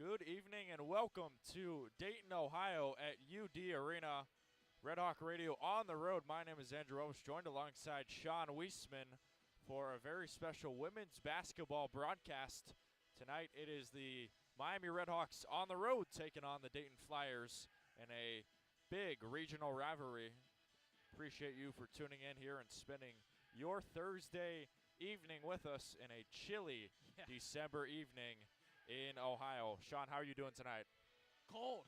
Good evening and welcome to Dayton, Ohio at UD Arena. RedHawk Radio on the road. My name is Andrew Relvas, joined alongside Sean Wiesemann for a very special women's basketball broadcast. Tonight it is the Miami RedHawks on the road taking on the Dayton Flyers in a big regional rivalry. Appreciate you for tuning in here and spending your Thursday evening with us in a chilly December evening in Ohio. Sean, how are you doing tonight? Cold.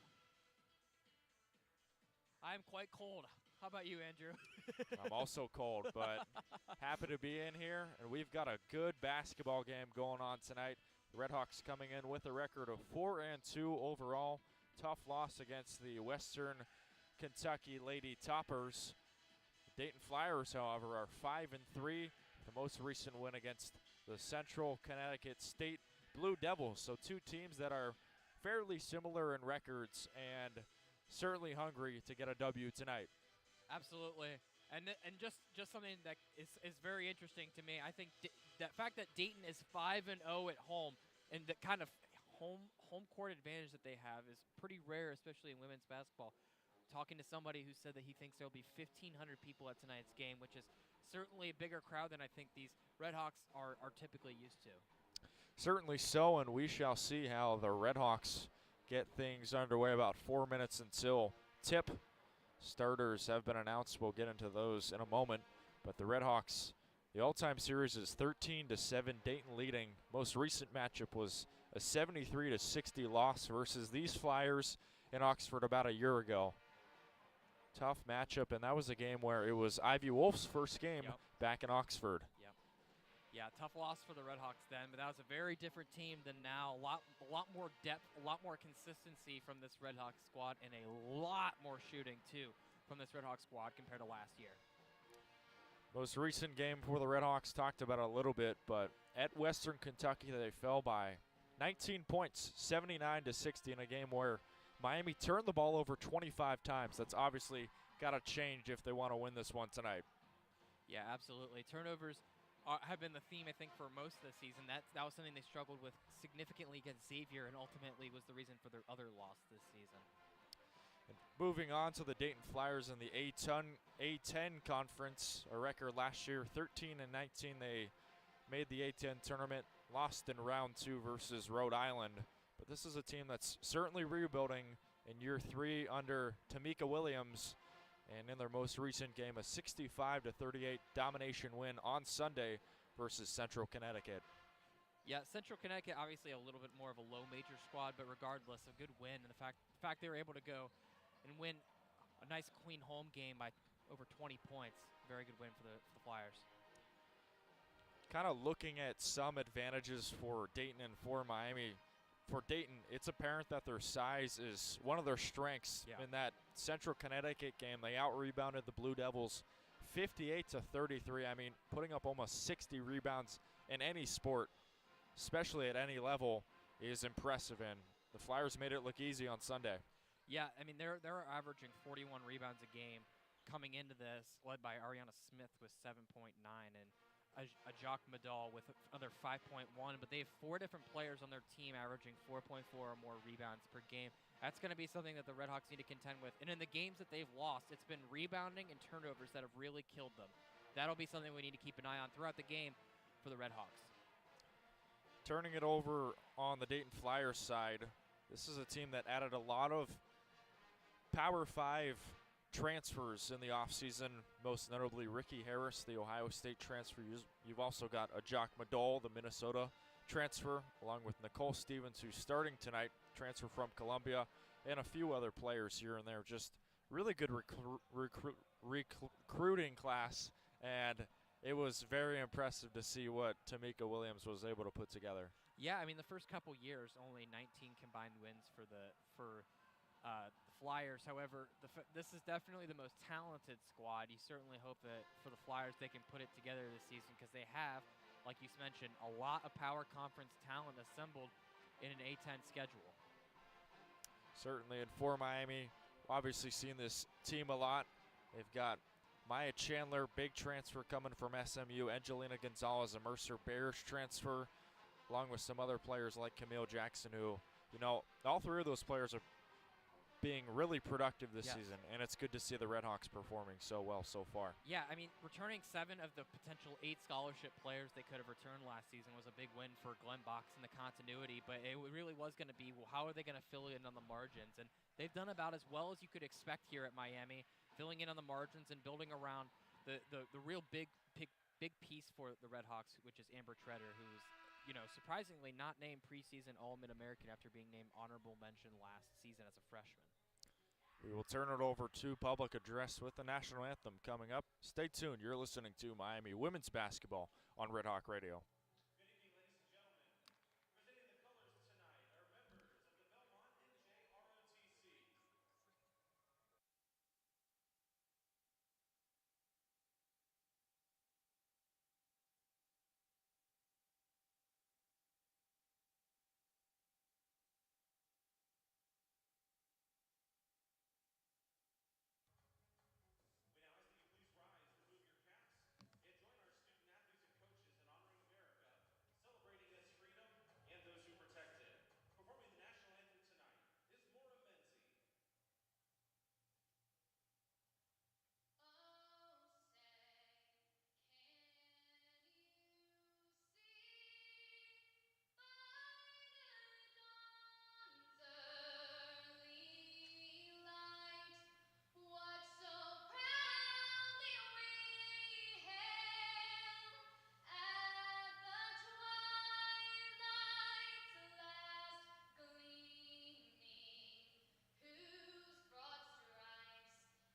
I'm quite cold. How about you, Andrew? I'm also cold, but happy to be in here, and we've got a good basketball game going on tonight. The RedHawks coming in with a record of 4-2 overall. Tough loss against the Western Kentucky Lady Toppers. The Dayton Flyers, however, are 5-3. The most recent win against the Central Connecticut State Blue Devils. So two teams that are fairly similar in records and certainly hungry to get a W tonight. Absolutely. And just something that is very interesting to me. I think that fact that Dayton is 5-0 at home and the kind of home court advantage that they have is pretty rare, especially in women's basketball. Talking to somebody who said that he thinks there will be 1,500 people at tonight's game, which is certainly a bigger crowd than I think these RedHawks are typically used to. Certainly so, and we shall see how the RedHawks get things underway. About 4 minutes until tip. Starters have been announced. We'll get into those in a moment. But the RedHawks, the all-time series is 13-7, Dayton leading. Most recent matchup was a 73-60 loss versus these Flyers in Oxford about a year ago. Tough matchup, and that was a game where it was Ivy Wolf's first game back in Oxford. Yeah, tough loss for the RedHawks then, but that was a very different team than now. A lot more depth, a lot more consistency from this RedHawks squad, and a lot more shooting, too, from this RedHawks squad compared to last year. Most recent game for the RedHawks, talked about it a little bit, but at Western Kentucky they fell by 19 points, 79-60 in a game where Miami turned the ball over 25 times. That's obviously got to change if they want to win this one tonight. Yeah, absolutely. Turnovers have been the theme, I think, for most of the season. That was something they struggled with significantly against Xavier and ultimately was the reason for their other loss this season. And moving on to the Dayton Flyers in the A10 conference, a record last year, 13-19. They made the A10 tournament, lost in round 2 versus Rhode Island. But this is a team that's certainly rebuilding in year 3 under Tamika Williams. And in their most recent game, a 65-38 domination win on Sunday versus Central Connecticut. Yeah, Central Connecticut obviously a little bit more of a low major squad, but regardless, a good win. And the fact they were able to go and win a nice clean home game by over 20 points, very good win for the Flyers. Kind of looking at some advantages for Dayton and for Miami. For Dayton, it's apparent that their size is one of their strengths. In that Central Connecticut game, they out-rebounded the Blue Devils 58-33. I mean, putting up almost 60 rebounds in any sport, especially at any level, is impressive, and the Flyers made it look easy on Sunday. Yeah, I mean, they're averaging 41 rebounds a game coming into this, led by Ariana Smith with 7.9, and a Jacques Medal with another 5.1, but they have 4 different players on their team averaging 4.4 or more rebounds per game. That's going to be something that the RedHawks need to contend with. And in the games that they've lost, it's been rebounding and turnovers that have really killed them. That'll be something we need to keep an eye on throughout the game for the RedHawks. Turning it over on the Dayton Flyers side, this is a team that added a lot of Power 5 transfers in the offseason, most notably Ricky Harris, the Ohio State transfer. You've also got a Jacques Medal, the Minnesota transfer, along with Nicole Stevens, who's starting tonight, transfer from Columbia, and a few other players here and there. Just really good recruiting class, and it was very impressive to see what Tamika Williams was able to put together. Yeah, I mean, the first couple years, only 19 combined wins for the Flyers. However, this is definitely the most talented squad. You certainly hope that for the Flyers they can put it together this season because they have, like you mentioned, a lot of power conference talent assembled in an A10 schedule. Certainly, and for Miami, obviously seen this team a lot. They've got Maya Chandler, big transfer coming from SMU. Angelina Gonzalez, a Mercer Bears transfer, along with some other players like Camille Jackson, who all three of those players are being really productive this Yes. season, and it's good to see the RedHawks performing so well so far. Yeah, I mean, returning 7 of the potential 8 scholarship players they could have returned last season was a big win for Glenn Box and the continuity, but it really was going to be, well, how are they going to fill in on the margins? And they've done about as well as you could expect here at Miami, filling in on the margins and building around the real big piece for the RedHawks, which is Amber Treader, who's surprisingly not named preseason All-Mid-American after being named honorable mention last season as a freshman. We will turn it over to public address with the national anthem coming up. Stay tuned. You're listening to Miami Women's Basketball on Red Hawk Radio. Good evening, ladies and gentlemen. Presenting the colors tonight are members of the Belmont NJROTC. We now ask that you please rise, remove your caps, and join our student athletes and coaches in honoring America, celebrating its freedom and those who protect it. Performing the national anthem tonight is Maura Menzi. Hey, Flyer fans, we want you to be part of the team introduction. Now is the time to open the Dayton Flyers Game Day app. Click on Light Show and be part of the action. And remember to keep your phones out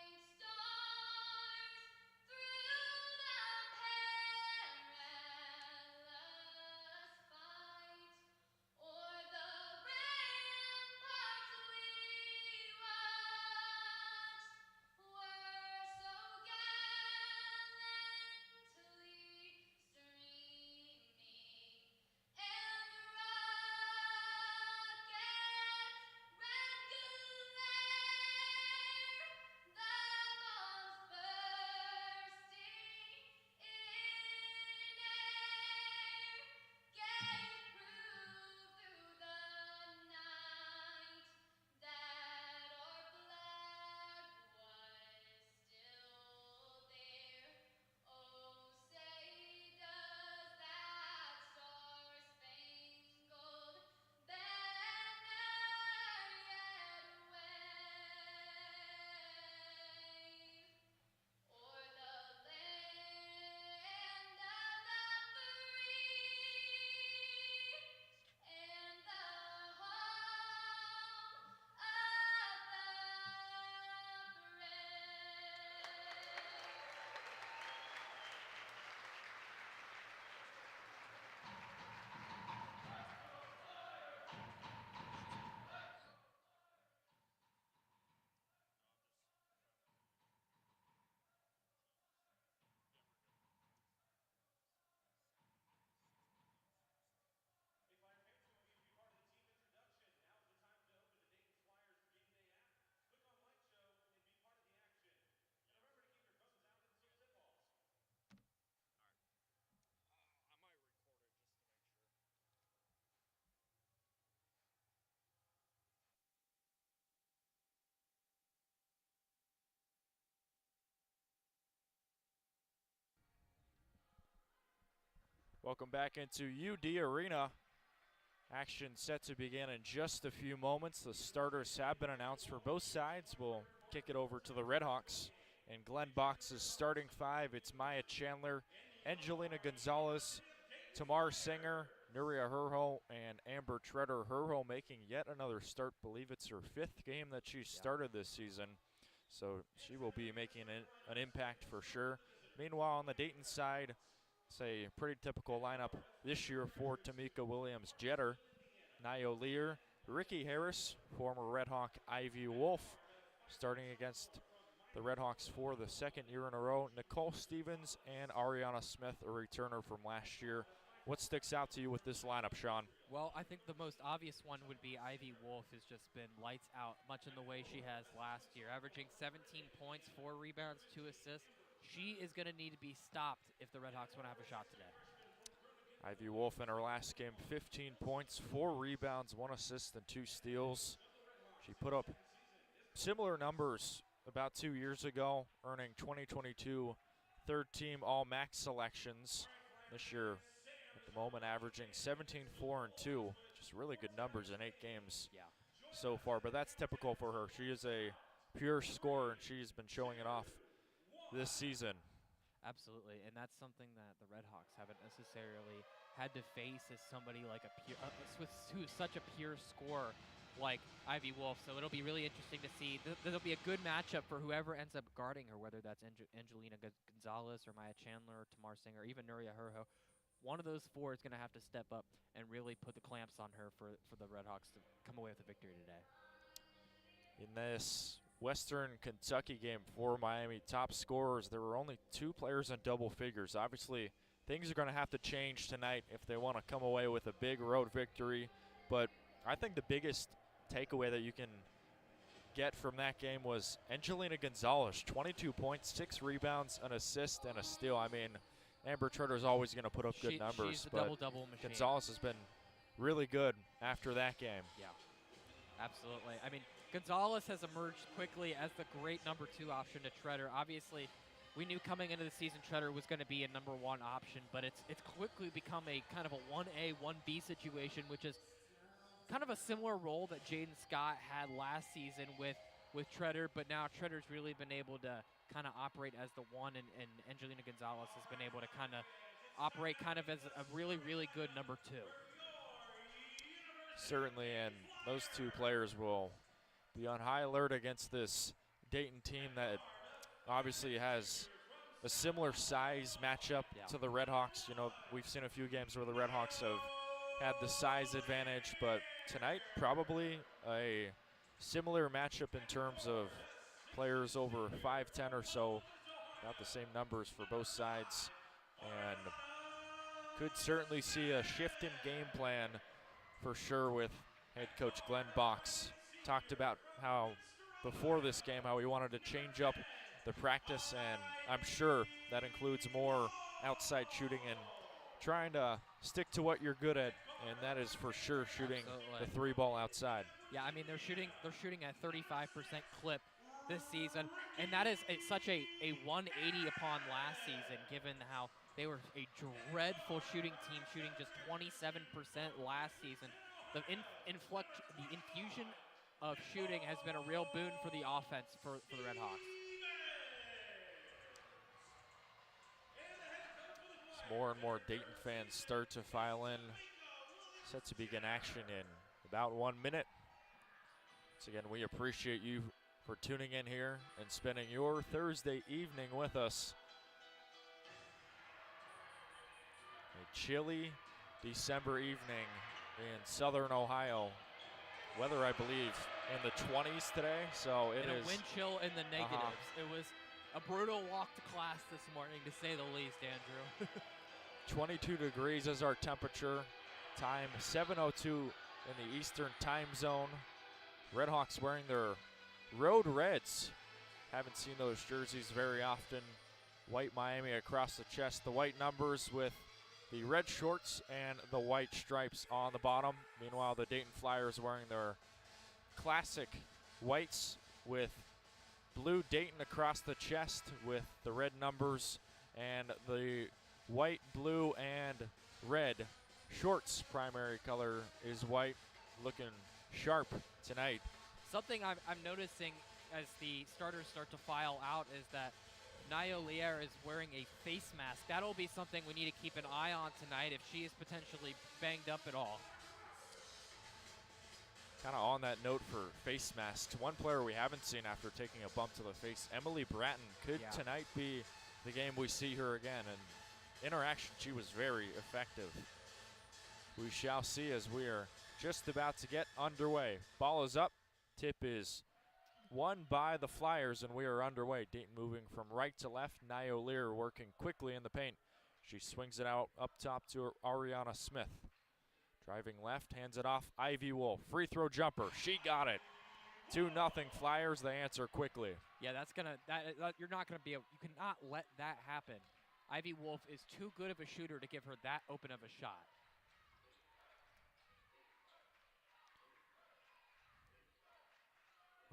and some zip balls. I might record it just to make sure. Welcome back into UD Arena. Action set to begin in just a few moments. The starters have been announced for both sides. We'll kick it over to the RedHawks. And Glenn Box's starting 5, it's Maya Chandler, Angelina Gonzalez, Tamar Singer, Nuria Herho, and Amber Treader. Herho making yet another start. Believe it's her 5th game that she started this season. So she will be making an impact for sure. Meanwhile, on the Dayton side, it's a pretty typical lineup this year for Tamika Williams-Jeter, Nio Lear, Ricky Harris, former RedHawk Ivy Wolf, starting against the RedHawks for the 2nd year in a row, Nicole Stevens and Ariana Smith, a returner from last year. What sticks out to you with this lineup, Sean? Well, I think the most obvious one would be Ivy Wolf has just been lights out, much in the way she has last year, averaging 17 points, 4 rebounds, 2 assists. She is going to need to be stopped if the RedHawks want to have a shot today. Ivy Wolf in her last game, 15 points, 4 rebounds, 1 assist, and 2 steals. She put up similar numbers about 2 years ago, earning 2022 third-team All-MAC selections. This year, at the moment, averaging 17, 4, and 2. Just really good numbers in 8 games so far, but that's typical for her. She is a pure scorer, and she's been showing it off this season. Absolutely, and that's something that the RedHawks haven't necessarily had to face as somebody like who's such a pure scorer like Ivy Wolf. So it'll be really interesting to see. There'll be a good matchup for whoever ends up guarding her, whether that's Angelina Gonzalez or Maya Chandler or Tamar Singer or even Nuria Herho. One of those 4 is going to have to step up and really put the clamps on her for the RedHawks to come away with a victory today. In this Western Kentucky game for Miami, top scorers, there were only 2 players in double figures. Obviously, things are going to have to change tonight if they want to come away with a big road victory. But I think the biggest takeaway that you can get from that game was Angelina Gonzalez, 22 points, 6 rebounds, an assist, and a steal. I mean, Amber Trutter's always going to put up good numbers, she's a but double-double machine. Gonzalez has been really good after that game. Yeah, absolutely. I mean, Gonzalez has emerged quickly as the great number 2 option to Tretter. Obviously, we knew coming into the season Tretter was going to be a number 1 option, but it's quickly become a kind of a 1A, 1B situation, which is kind of a similar role that Jaden Scott had last season with Tretter, but now Tretter's really been able to kind of operate as the 1, and Angelina Gonzalez has been able to kind of operate kind of as a really, really good number 2. Certainly, and those 2 players will be on high alert against this Dayton team that obviously has a similar size matchup to the RedHawks. You know, we've seen a few games where the RedHawks have had the size advantage, but tonight probably a similar matchup in terms of players over 5'10" or so, about the same numbers for both sides, and could certainly see a shift in game plan for sure with head coach Glenn Box. Talked about how before this game how he wanted to change up the practice, and I'm sure that includes more outside shooting and trying to stick to what you're good at, and that is for sure shooting the 3-ball outside. Yeah, I mean they're shooting at 35% clip this season, and that is such a 180 upon last season, given how they were a dreadful shooting team, shooting just 27% last season. The infusion of shooting has been a real boon for the offense for the RedHawks. As more and more Dayton fans start to file in, set to begin action in about 1 minute. Once again, we appreciate you for tuning in here and spending your Thursday evening with us. A chilly December evening in southern Ohio. Weather, I believe, in the 20s today, so it is. A wind chill in the negatives. It was a brutal walk to class this morning, to say the least, Andrew. 22 degrees is our temperature. Time 7:02 in the Eastern time zone. RedHawks wearing their road reds. Haven't seen those jerseys very often. White Miami across the chest. The white numbers with the red shorts and the white stripes on the bottom. Meanwhile, the Dayton Flyers wearing their classic whites with blue Dayton across the chest with the red numbers, and the white, blue, and red shorts. Primary color is white, looking sharp tonight. Something I'm noticing as the starters start to file out is that Naya Lier is wearing a face mask. That'll be something we need to keep an eye on tonight if she is potentially banged up at all. Kind of on that note for face masks, one player we haven't seen after taking a bump to the face, Emily Bratton, could tonight be the game we see her again. And interaction, she was very effective. We shall see as we are just about to get underway. Ball is up. Tip is won by the Flyers, and we are underway. Dayton moving from right to left. Naya Lear working quickly in the paint. She swings it out up top to Ariana Smith. Driving left, hands it off. Ivy Wolf, free throw jumper. She got it. 2-0 Flyers. They answer quickly. Yeah, you're not gonna be. You cannot let that happen Ivy Wolf is too good of a shooter to give her that open of a shot.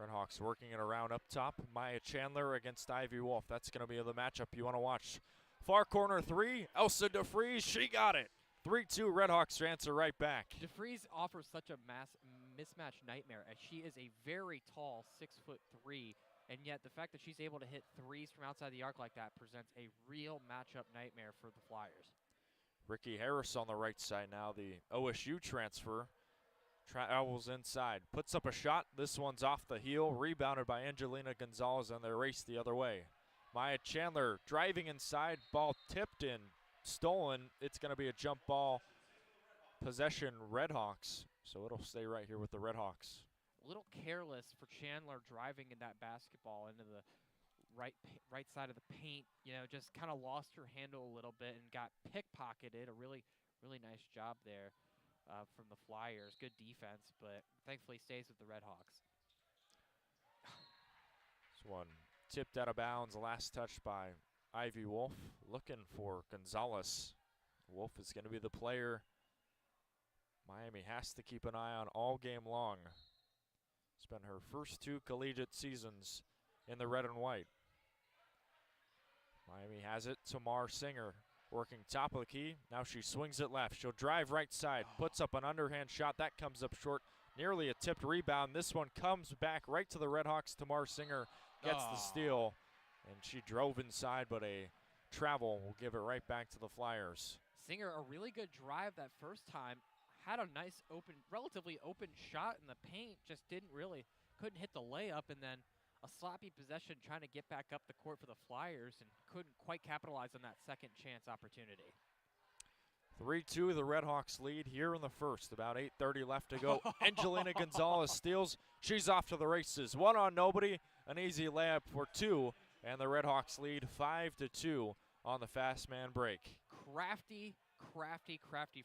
RedHawks working it around up top. Maya Chandler against Ivy Wolf. That's going to be the matchup you want to watch. Far corner three, Elsa DeFries, she got it. 3-2 RedHawks answer right back. DeFries offers such a mismatch nightmare, as she is a very tall 6'3", and yet the fact that she's able to hit threes from outside the arc like that presents a real matchup nightmare for the Flyers. Ricky Harris on the right side now, the OSU transfer. Travels inside, puts up a shot. This one's off the heel, rebounded by Angelina Gonzalez, and they race the other way. Maya Chandler driving inside, ball tipped in, stolen. It's going to be a jump ball possession RedHawks, so it'll stay right here with the RedHawks. A little careless for Chandler driving in that basketball into the right side of the paint. You know, just kind of lost her handle a little bit and got pickpocketed. A really nice job there from the Flyers. Good defense, but thankfully stays with the RedHawks. This one tipped out of bounds, last touch by Ivy Wolf. Looking for Gonzalez. Wolf is going to be the player Miami has to keep an eye on all game long. It's been her first 2 collegiate seasons in the red and white. Miami has it. Tamar Singer working top of the key. Now she swings it left. She'll drive right side, puts up an underhand shot. That comes up short. Nearly a tipped rebound. This one comes back right to the RedHawks. Tamar Singer gets the steal, and she drove inside, but a travel will give it right back to the Flyers. Singer, a really good drive that first time. Had a nice relatively open shot in the paint. Just couldn't hit the layup, and then a sloppy possession trying to get back up the court for the Flyers and couldn't quite capitalize on that second chance opportunity. 3-2, the RedHawks lead here in the first. About 8:30 left to go. Angelina Gonzalez steals. She's off to the races. One on nobody. An easy layup for 2, and the RedHawks lead 5-2 on the fast man break. Crafty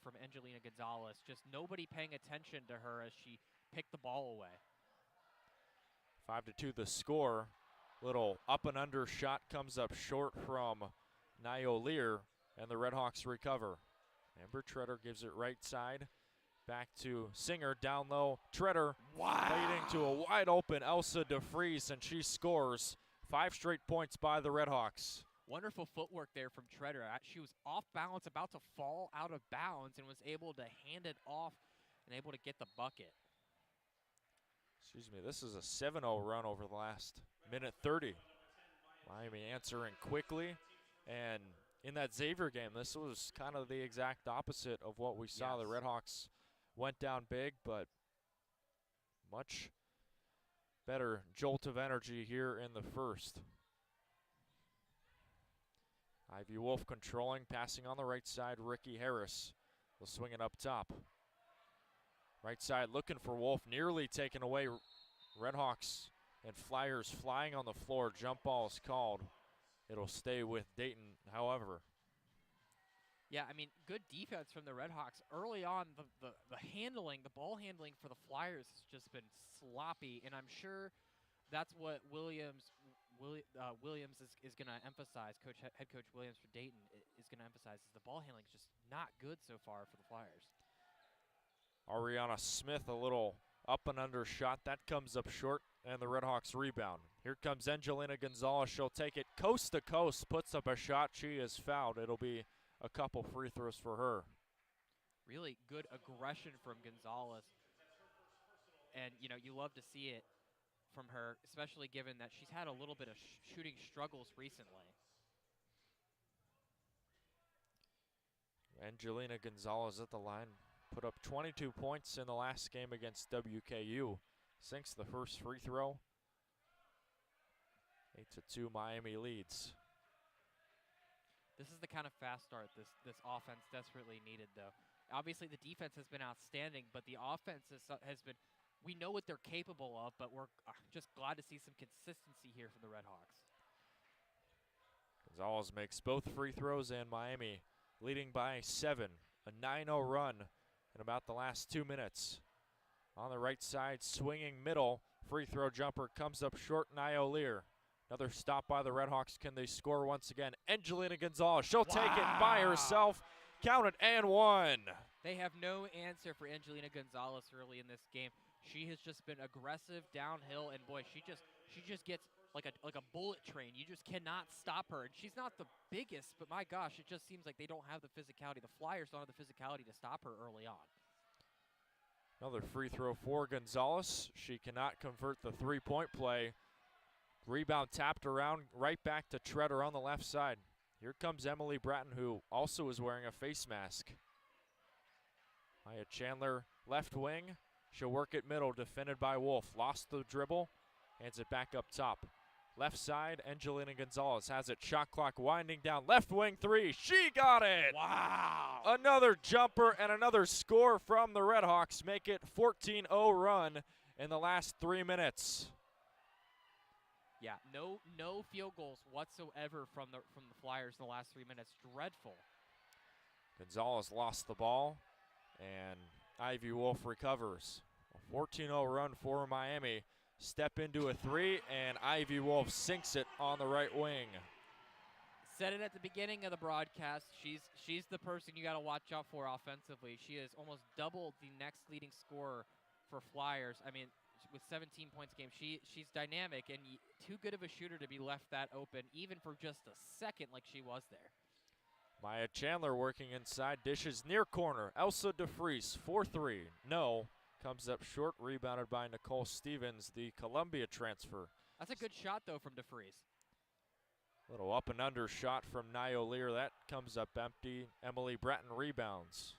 from Angelina Gonzalez. Just nobody paying attention to her as she picked the ball away. 5-2 the score. Little up and under shot comes up short from Nio Lear, and the RedHawks recover. Amber Treader gives it right side. Back to Singer, down low. Treader leading to a wide open Elsa DeFries, and she scores 5 straight points by the RedHawks. Wonderful footwork there from Treader. She was off balance, about to fall out of bounds, and was able to hand it off and able to get the bucket. Excuse me, this is a 7-0 run over the last minute 30. Miami answering quickly, and in that Xavier game, this was kind of the exact opposite of what we saw. Yes. The RedHawks went down big, but much better jolt of energy here in the first. Ivy Wolf controlling, passing on the right side. Ricky Harris will swing it up top. Right side looking for Wolf, nearly taken away. RedHawks and Flyers flying on the floor. Jump ball is called. It'll stay with Dayton, however. Yeah, I mean, good defense from the RedHawks. Early on, the ball handling for the Flyers has just been sloppy, and I'm sure that's what Williams is going to emphasize. Head coach Williams for Dayton is going to emphasize is the ball handling is just not good so far for the Flyers. Ariana Smith, a little up and under shot. That comes up short, and the RedHawks rebound. Here comes Angelina Gonzalez. She'll take it coast to coast, puts up a shot. She is fouled. It'll be a couple free throws for her. Really good aggression from Gonzalez. And, you know, you love to see it from her, especially given that she's had a little bit of shooting struggles recently. Angelina Gonzalez at the line. Put up 22 points in the last game against WKU. Sinks the first free throw. 8-2 Miami leads. This is the kind of fast start this offense desperately needed, though. Obviously, the defense has been outstanding, but the offense has been, we know what they're capable of, but we're just glad to see some consistency here from the RedHawks. Gonzalez makes both free throws, and Miami leading by 7. A 9-0 run in about the last 2 minutes. On the right side, swinging middle. Free throw jumper comes up short. Nio Lear Another stop by the RedHawks. Can they score once again? Angelina Gonzalez, she'll take it by herself. Count it and one. They have no answer for Angelina Gonzalez early in this game. She has just been aggressive downhill, and boy, she just gets like a bullet train. You just cannot stop her. And she's not the biggest, but my gosh, it just seems like they don't have the physicality. The Flyers don't have the physicality to stop her early on. Another free throw for Gonzalez. She cannot convert the three-point play. Rebound tapped around, right back to Treader on the left side. Here comes Emily Bratton, who also is wearing a face mask. Maya Chandler, left wing. She'll work it middle, defended by Wolf. Lost the dribble, hands it back up top. Left side, Angelina Gonzalez has it. Shot clock winding down. Left wing three. She got it. Wow. Another jumper and another score from the RedHawks make it 14-0 run in the last 3 minutes. Yeah, no field goals whatsoever from the Flyers in the last 3 minutes. Dreadful. Gonzalez lost the ball, and Ivy Wolf recovers. A 14-0 run for Miami. Step into a three, and Ivy Wolf sinks it on the right wing. Said it at the beginning of the broadcast. She's the person you got to watch out for offensively. She has almost doubled the next leading scorer for Flyers. I mean, with 17 points a game, she's dynamic and too good of a shooter to be left that open, even for just a second, like she was there. Maya Chandler working inside, dishes near corner. Elsa DeFries, 4-3. No. Comes up short, rebounded by Nicole Stevens, the Columbia transfer. That's a good shot, though, from DeFries. Little up and under shot from Nio Lear. That comes up empty. Emily Bratton rebounds.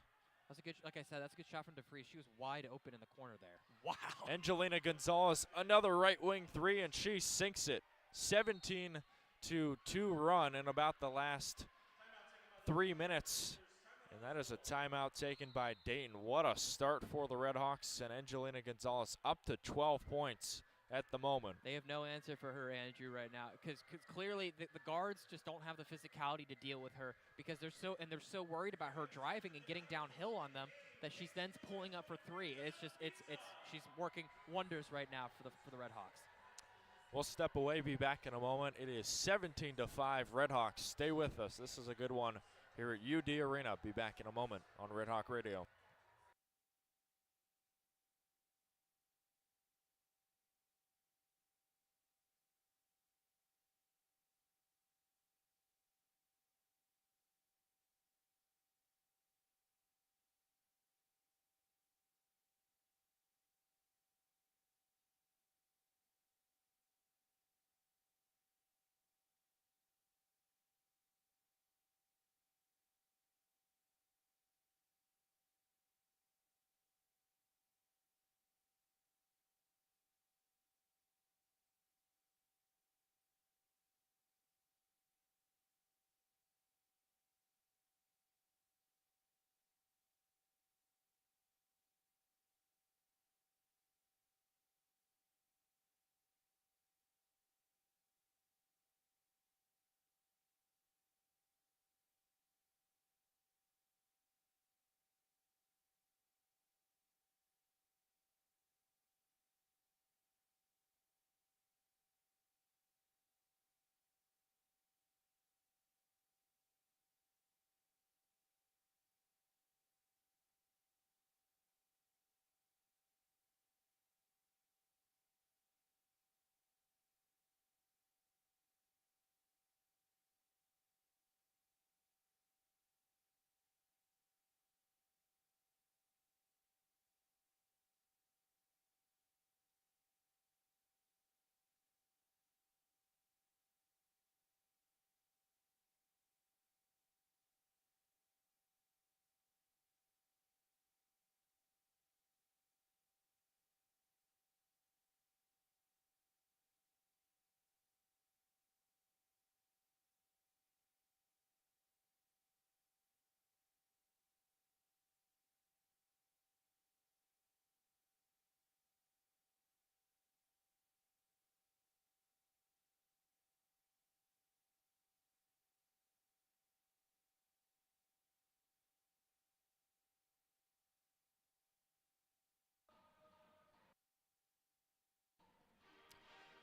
That's a good, like I said, that's a good shot from DeFries. She was wide open in the corner there. Wow. Angelina Gonzalez, another right wing three, and she sinks it. 17-2 run in about the last 3 minutes. And that is a timeout taken by Dayton. What a start for the RedHawks, and Angelina Gonzalez up to 12 points at the moment. They have no answer for her, Andrew, right now, because clearly the guards just don't have the physicality to deal with her because they're so worried about her driving and getting downhill on them that she's then pulling up for three. It's she's working wonders right now for the RedHawks. We'll step away, be back in a moment. It is 17-5 RedHawks. Stay with us. This is a good one here at UD Arena. Be back in a moment on Red Hawk Radio.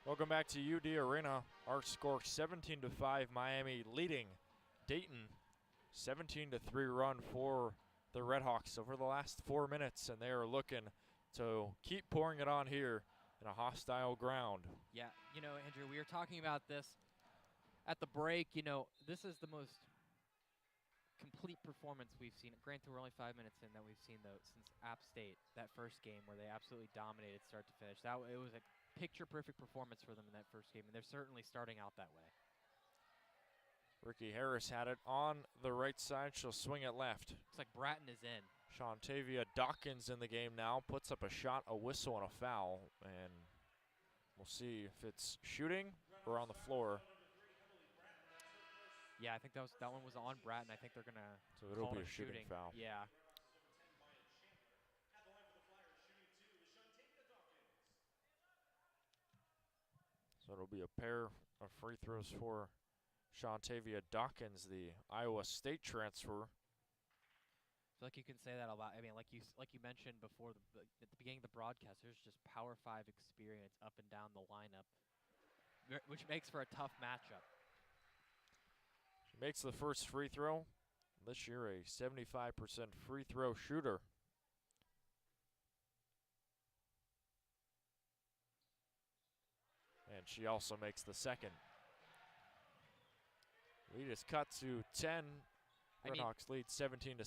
Welcome back to UD Arena. Our score 17-5, Miami leading Dayton. 17-3 run for the RedHawks over the last 4 minutes, and they are looking to keep pouring it on here in a hostile ground. Yeah, you know, Andrew, we were talking about this at the break. You know, this is the most complete performance we've seen. Granted, we're only 5 minutes in that we've seen, though, since App State, that first game where they absolutely dominated start to finish. It was a picture-perfect performance for them in that first game, and they're certainly starting out that way. Ricky Harris had it on the right side. She'll swing it left. Looks like Bratton is in. Shantavia Dawkins in the game now. Puts up a shot, a whistle, and a foul. And we'll see if it's shooting or on the floor. Yeah, I think that one was on Bratton. I think they're going to So it'll be a shooting foul. Yeah. So it'll be a pair of free throws for Shantavia Dawkins, the Iowa State transfer. I feel like you can say that a lot. I mean, like you mentioned before at the beginning of the broadcast, there's just Power 5 experience up and down the lineup, which makes for a tough matchup. She makes the first free throw. This year, a 75% free throw shooter. And she also makes the second. Lead is cut to 10. RedHawks lead 17-7.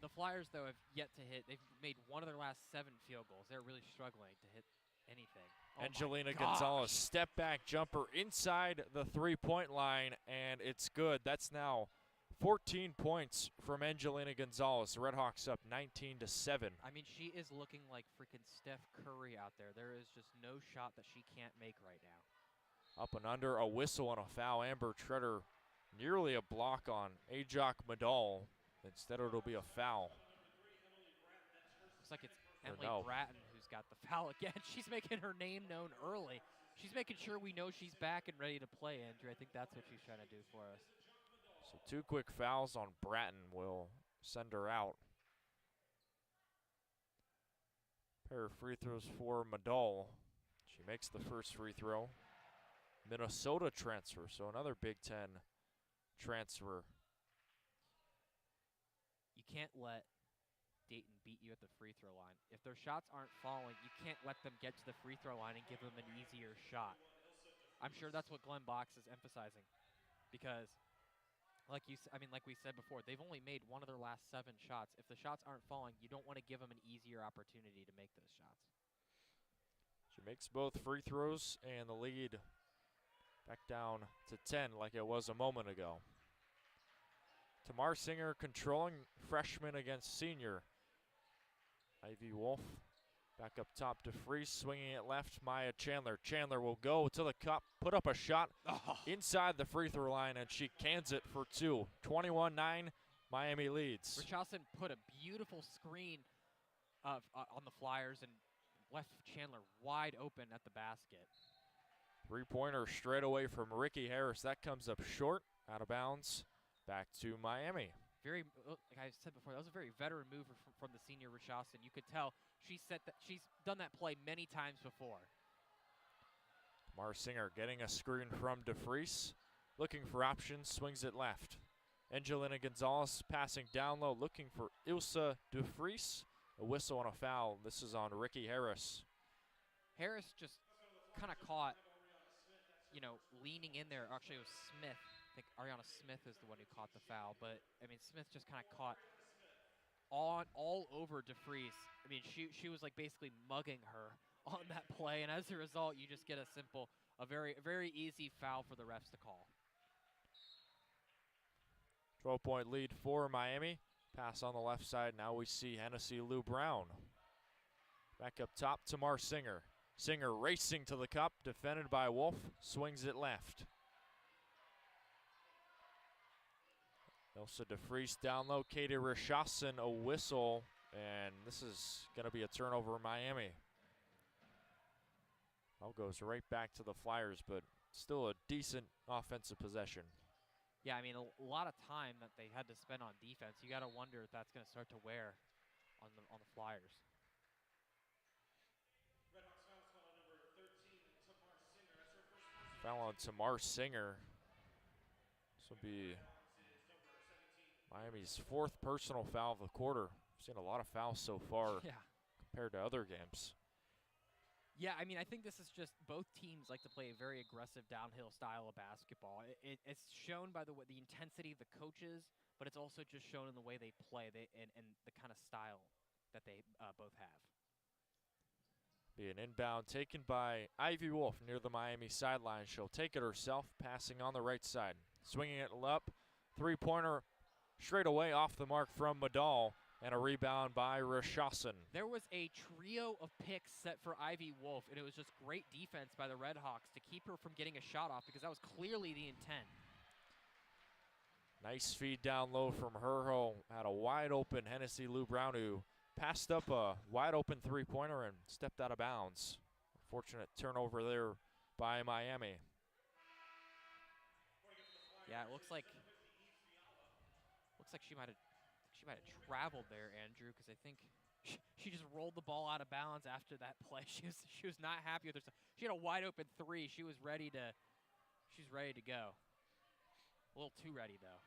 The Flyers, though, have yet to hit. They've made one of their last 7 field goals. They're really struggling to hit anything. Angelina Gonzalez step back jumper inside the three-point line, and it's good. That's now 14 points from Angelina Gonzalez. The RedHawks up 19-7. I mean, she is looking like freaking Steph Curry out there. There is just no shot that she can't make right now. Up and under, a whistle and a foul. Amber Treader nearly a block on Ajok Madal. Instead, it'll be a foul. Looks like it's Emily Bratton who's got the foul again. She's making her name known early. She's making sure we know she's back and ready to play, Andrew. I think that's what she's trying to do for us. So 2 quick fouls on Bratton will send her out. Pair of free throws for Madal. She makes the first free throw. Minnesota transfer, so another Big Ten transfer. You can't let Dayton beat you at the free throw line. If their shots aren't falling, you can't let them get to the free throw line and give them an easier shot. I'm sure that's what Glenn Box is emphasizing, because like we said before, they've only made one of their last 7 shots. If the shots aren't falling, you don't want to give them an easier opportunity to make those shots. She makes both free throws, and the lead back down to 10 like it was a moment ago. Tamar Singer controlling freshman against senior. Ivy Wolf back up top to Freeze, swinging it left. Maya Chandler. Chandler will go to the cup, put up a shot inside the free throw line, and she cans it for 2. 21-9, Miami leads. Richardson put a beautiful screen on the Flyers and left Chandler wide open at the basket. Three-pointer straight away from Ricky Harris. That comes up short, out of bounds. Back to Miami. Very, like I said before, that was a very veteran move from the senior Richardson. You could tell she's done that play many times before. Tamar Singer getting a screen from DeFries. Looking for options, swings it left. Angelina Gonzalez passing down low, looking for Ilsa DeFries. A whistle and a foul. This is on Ricky Harris. Harris just kind of caught, leaning in there. Actually, it was Smith. I think Ariana Smith is the one who caught the foul. But, I mean, Smith just kind of caught all over DeFries. I mean, she was, like, basically mugging her on that play. And as a result, you just get a very, very easy foul for the refs to call. 12-point lead for Miami. Pass on the left side. Now we see Hennessy Lou Brown. Back up top, Tamar Singer. Singer racing to the cup, defended by Wolf, swings it left. Elsa DeFries down low, Katie Richardson, a whistle, and this is going to be a turnover in Miami. Ball goes right back to the Flyers, but still a decent offensive possession. Yeah, I mean, a lot of time that they had to spend on defense. You got to wonder if that's going to start to wear on the Flyers. RedHawks foul spot on number 13, Tamar Singer. That's her Foul on Tamar Singer. This will be Miami's 4th personal foul of the quarter. We've seen a lot of fouls so far compared to other games. Yeah, I mean, I think this is just both teams like to play a very aggressive downhill style of basketball. It's shown by the intensity of the coaches, but it's also just shown in the way they play and the kind of style that they both have. Be an inbound taken by Ivy Wolf near the Miami sideline. She'll take it herself, passing on the right side. Swinging it up, three-pointer straight away off the mark from Madal, and a rebound by Rashassan. There was a trio of picks set for Ivy Wolf, and it was just great defense by the RedHawks to keep her from getting a shot off because that was clearly the intent. Nice feed down low from Herho. Had a wide open Hennessy Lou Brown who passed up a wide open three-pointer and stepped out of bounds. Fortunate turnover there by Miami. Yeah, it looks like she might have traveled there, Andrew, because I think she just rolled the ball out of bounds after that play. She was not happy with herself. She had a wide open three. She's ready to go. A little too ready though.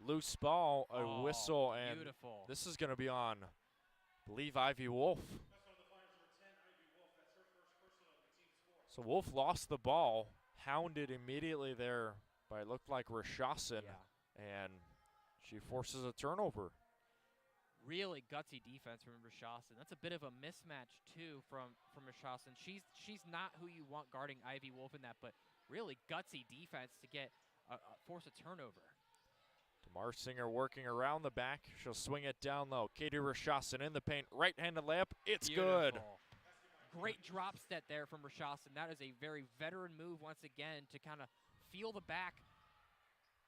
Loose ball, a whistle, and beautiful. This is going to be on, I believe, Ivy Wolf. So Wolf lost the ball, hounded immediately there by it looked like Rashassan, and she forces a turnover. Really gutsy defense from Rashassan. That's a bit of a mismatch too from Rashassan. She's not who you want guarding Ivy Wolf in that, but really gutsy defense to get force a turnover. Tamar Singer working around the back. She'll swing it down low. Katie Rashassan in the paint. Right-handed layup. It's good. Great drop step there from Rashassan. That is a very veteran move once again to kind of feel the back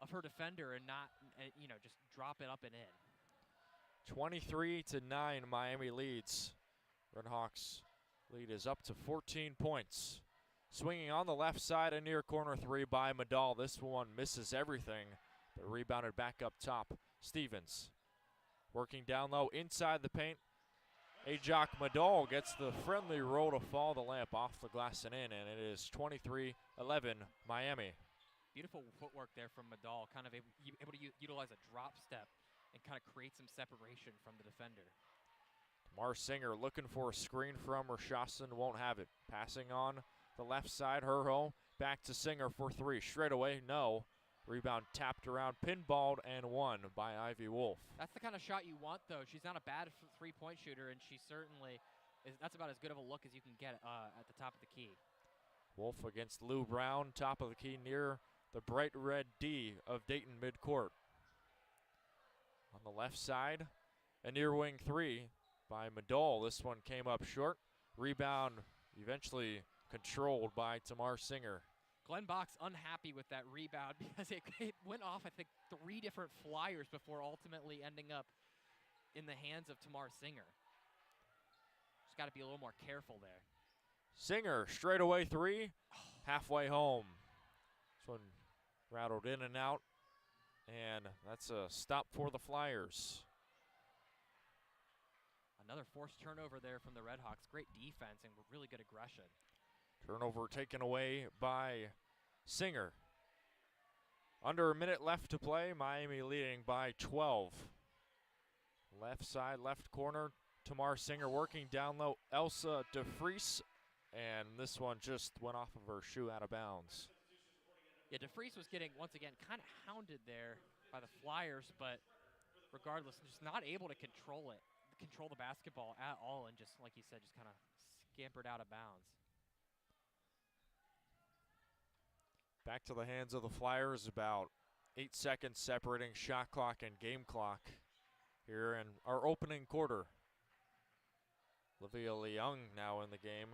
of her defender and not, just drop it up and in. 23-9, Miami leads. RedHawks lead is up to 14 points. Swinging on the left side, a near corner three by Madal. This one misses everything, but rebounded back up top. Stevens working down low inside the paint. Ajak Madal gets the friendly roll to fall the lamp off the glass and in, and it is 23-11 Miami. Beautiful footwork there from Madal, kind of able to utilize a drop step and kind of create some separation from the defender. Tamar Singer looking for a screen from Rashassan, won't have it. Passing on the left side, Herho back to Singer for three. Straight away, no. Rebound tapped around, pinballed, and won by Ivy Wolf. That's the kind of shot you want, though. She's not a bad three-point shooter, and she certainly that's about as good of a look as you can get at the top of the key. Wolf against Lou Brown, top of the key near the bright red D of Dayton midcourt. On the left side, a near wing three by Madal. This one came up short. Rebound eventually controlled by Tamar Singer. Glenn Box unhappy with that rebound because it went off, I think, 3 different flyers before ultimately ending up in the hands of Tamar Singer. Just got to be a little more careful there. Singer, straightaway three, halfway home. This one rattled in and out, and that's a stop for the Flyers. Another forced turnover there from the RedHawks. Great defense and really good aggression. Turnover taken away by Singer. Under a minute left to play, Miami leading by 12. Left side, left corner, Tamar Singer working down low. Elsa DeFries, and this one just went off of her shoe out of bounds. Yeah, DeFries was getting, once again, kind of hounded there by the Flyers, but regardless, just not able to control the basketball at all, and just, like you said, just kind of scampered out of bounds. Back to the hands of the Flyers, about 8 seconds separating shot clock and game clock here in our opening quarter. Olivia Leung now in the game.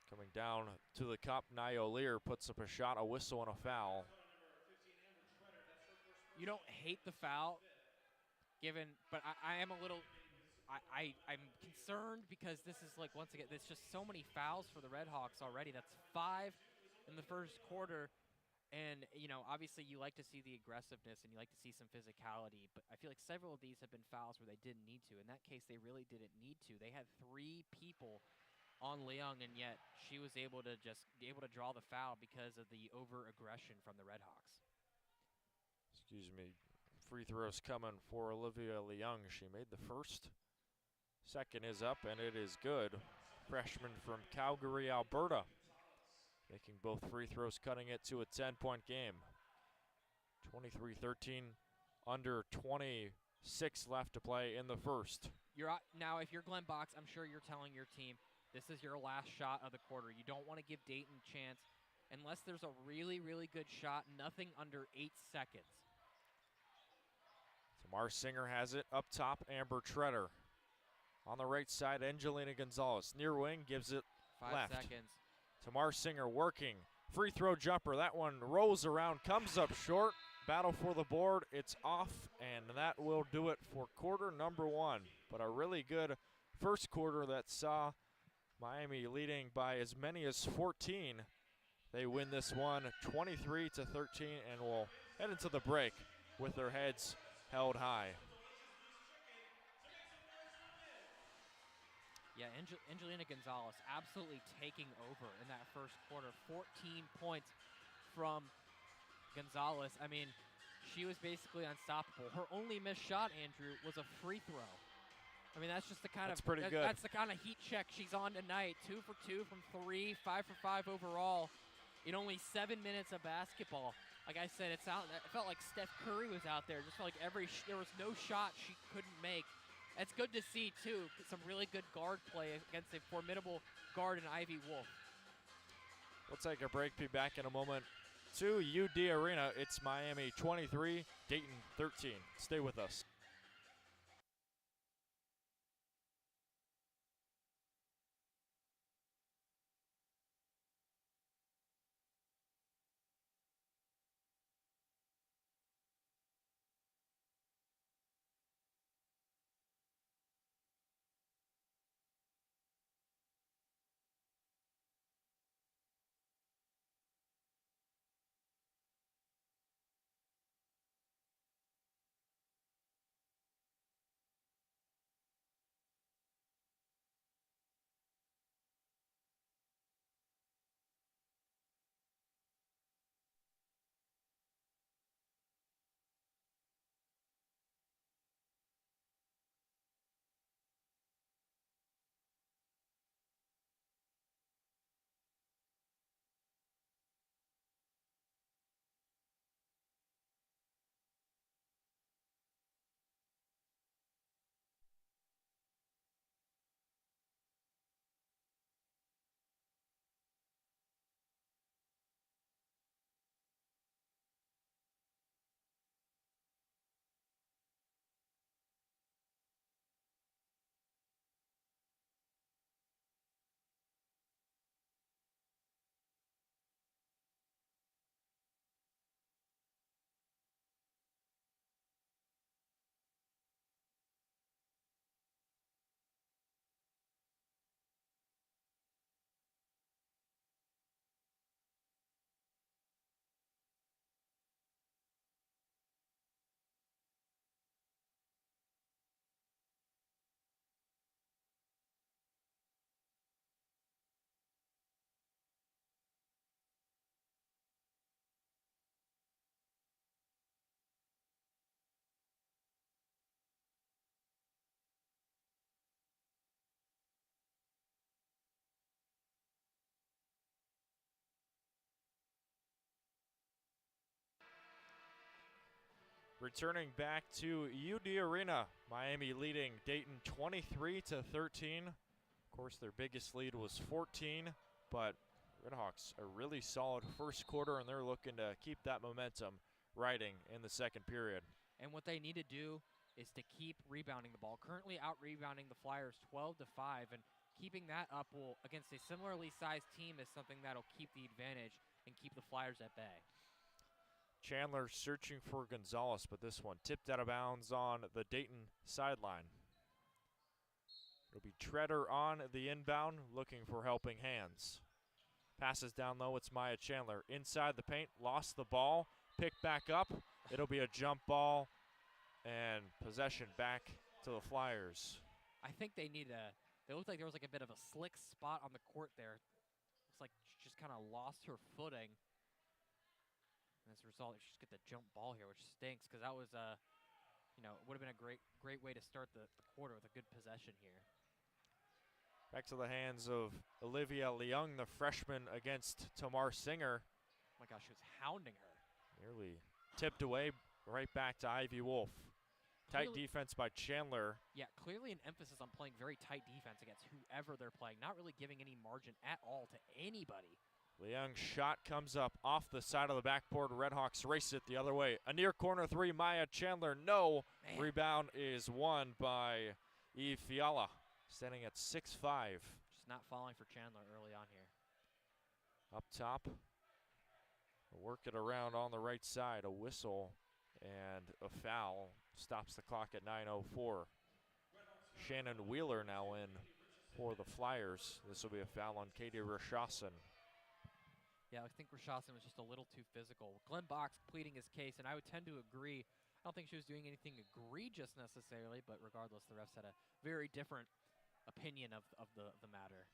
Coming down to the cup, Nia Lear puts up a shot, a whistle, and a foul. You don't hate the foul, but I am a little, I'm concerned because this is like, once again, there's just so many fouls for the RedHawks already. That's 5 in the first quarter, and obviously you like to see the aggressiveness and you like to see some physicality, but I feel like several of these have been fouls where they didn't need to. In that case, they really didn't need to. They had 3 people on Leung, and yet she was able to just be able to draw the foul because of the over-aggression from the RedHawks. Excuse me. Free throws coming for Olivia Leung. She made the first. Second is up, and it is good. Freshman from Calgary, Alberta, making both free throws, cutting it to a 10-point game. 23-13, under 26 left to play in the first. Now, if you're Glenn Box, I'm sure you're telling your team, this is your last shot of the quarter. You don't want to give Dayton a chance unless there's a really, really good shot, nothing under 8 seconds. Tamar Singer has it up top. Amber Treader on the right side. Angelina Gonzalez near wing, gives it 5 left. seconds. Tamar Singer working. Free throw jumper. That one rolls around, comes up short. Battle for the board. It's off, and that will do it for quarter number 1. But a really good first quarter that saw Miami leading by as many as 14. They win this one 23-13 and will head into the break with their heads held high. Yeah, Angelina Gonzalez absolutely taking over in that first quarter. 14 points from Gonzalez. I mean, she was basically unstoppable. Her only missed shot, Andrew, was a free throw. I mean, that's just the kind That's pretty good. That's the kind of heat check she's on tonight. 2 for 2 from 3, 5 for 5 overall in only 7 minutes of basketball. Like I said, it felt like Steph Curry was out there. Just felt like there was no shot she couldn't make. It's good to see, too, some really good guard play against a formidable guard in Ivy Wolf. We'll take a break, be back in a moment. To UD Arena, it's Miami 23, Dayton 13. Stay with us. Returning back to UD Arena, Miami leading Dayton 23-13. Of course, their biggest lead was 14, but RedHawks a really solid first quarter, and they're looking to keep that momentum riding in the second period. And what they need to do is to keep rebounding the ball. Currently out-rebounding the Flyers 12-5, and keeping that up against a similarly sized team is something that'll keep the advantage and keep the Flyers at bay. Chandler searching for Gonzalez, but this one tipped out of bounds on the Dayton sideline. It'll be Treader on the inbound, looking for helping hands. Passes down low, it's Maya Chandler. Inside the paint, lost the ball, picked back up. It'll be a jump ball and possession back to the Flyers. I think they need It looked like there was like a bit of a slick spot on the court there. Looks like she just kind of lost her footing. And as a result, she just get the jump ball here, which stinks because that was you know, it would have been a great way to start the quarter with a good possession here. Back to the hands of Olivia Leung, the freshman, against Tamar Singer. Oh my gosh, she was hounding her. Nearly tipped away, right back to Ivy Wolf. Tight defense by Chandler. Yeah, clearly an emphasis on playing very tight defense against whoever they're playing, not really giving any margin at all to anybody. Leung's shot comes up off the side of the backboard. RedHawks race it the other way. A near corner three, Maya Chandler, no. Man. Rebound is won by Eve Fiala, standing at 6'5". Just not falling for Chandler early on here. Up top, work it around on the right side. A whistle and a foul stops the clock at 9:04. Shannon Wheeler now in for the Flyers. This will be a foul on Katie Rishasen. Yeah, I think Rishasen was just a little too physical. Glenn Box pleading his case, and I would tend to agree. I don't think she was doing anything egregious necessarily, but regardless, the refs had a very different opinion of the matter.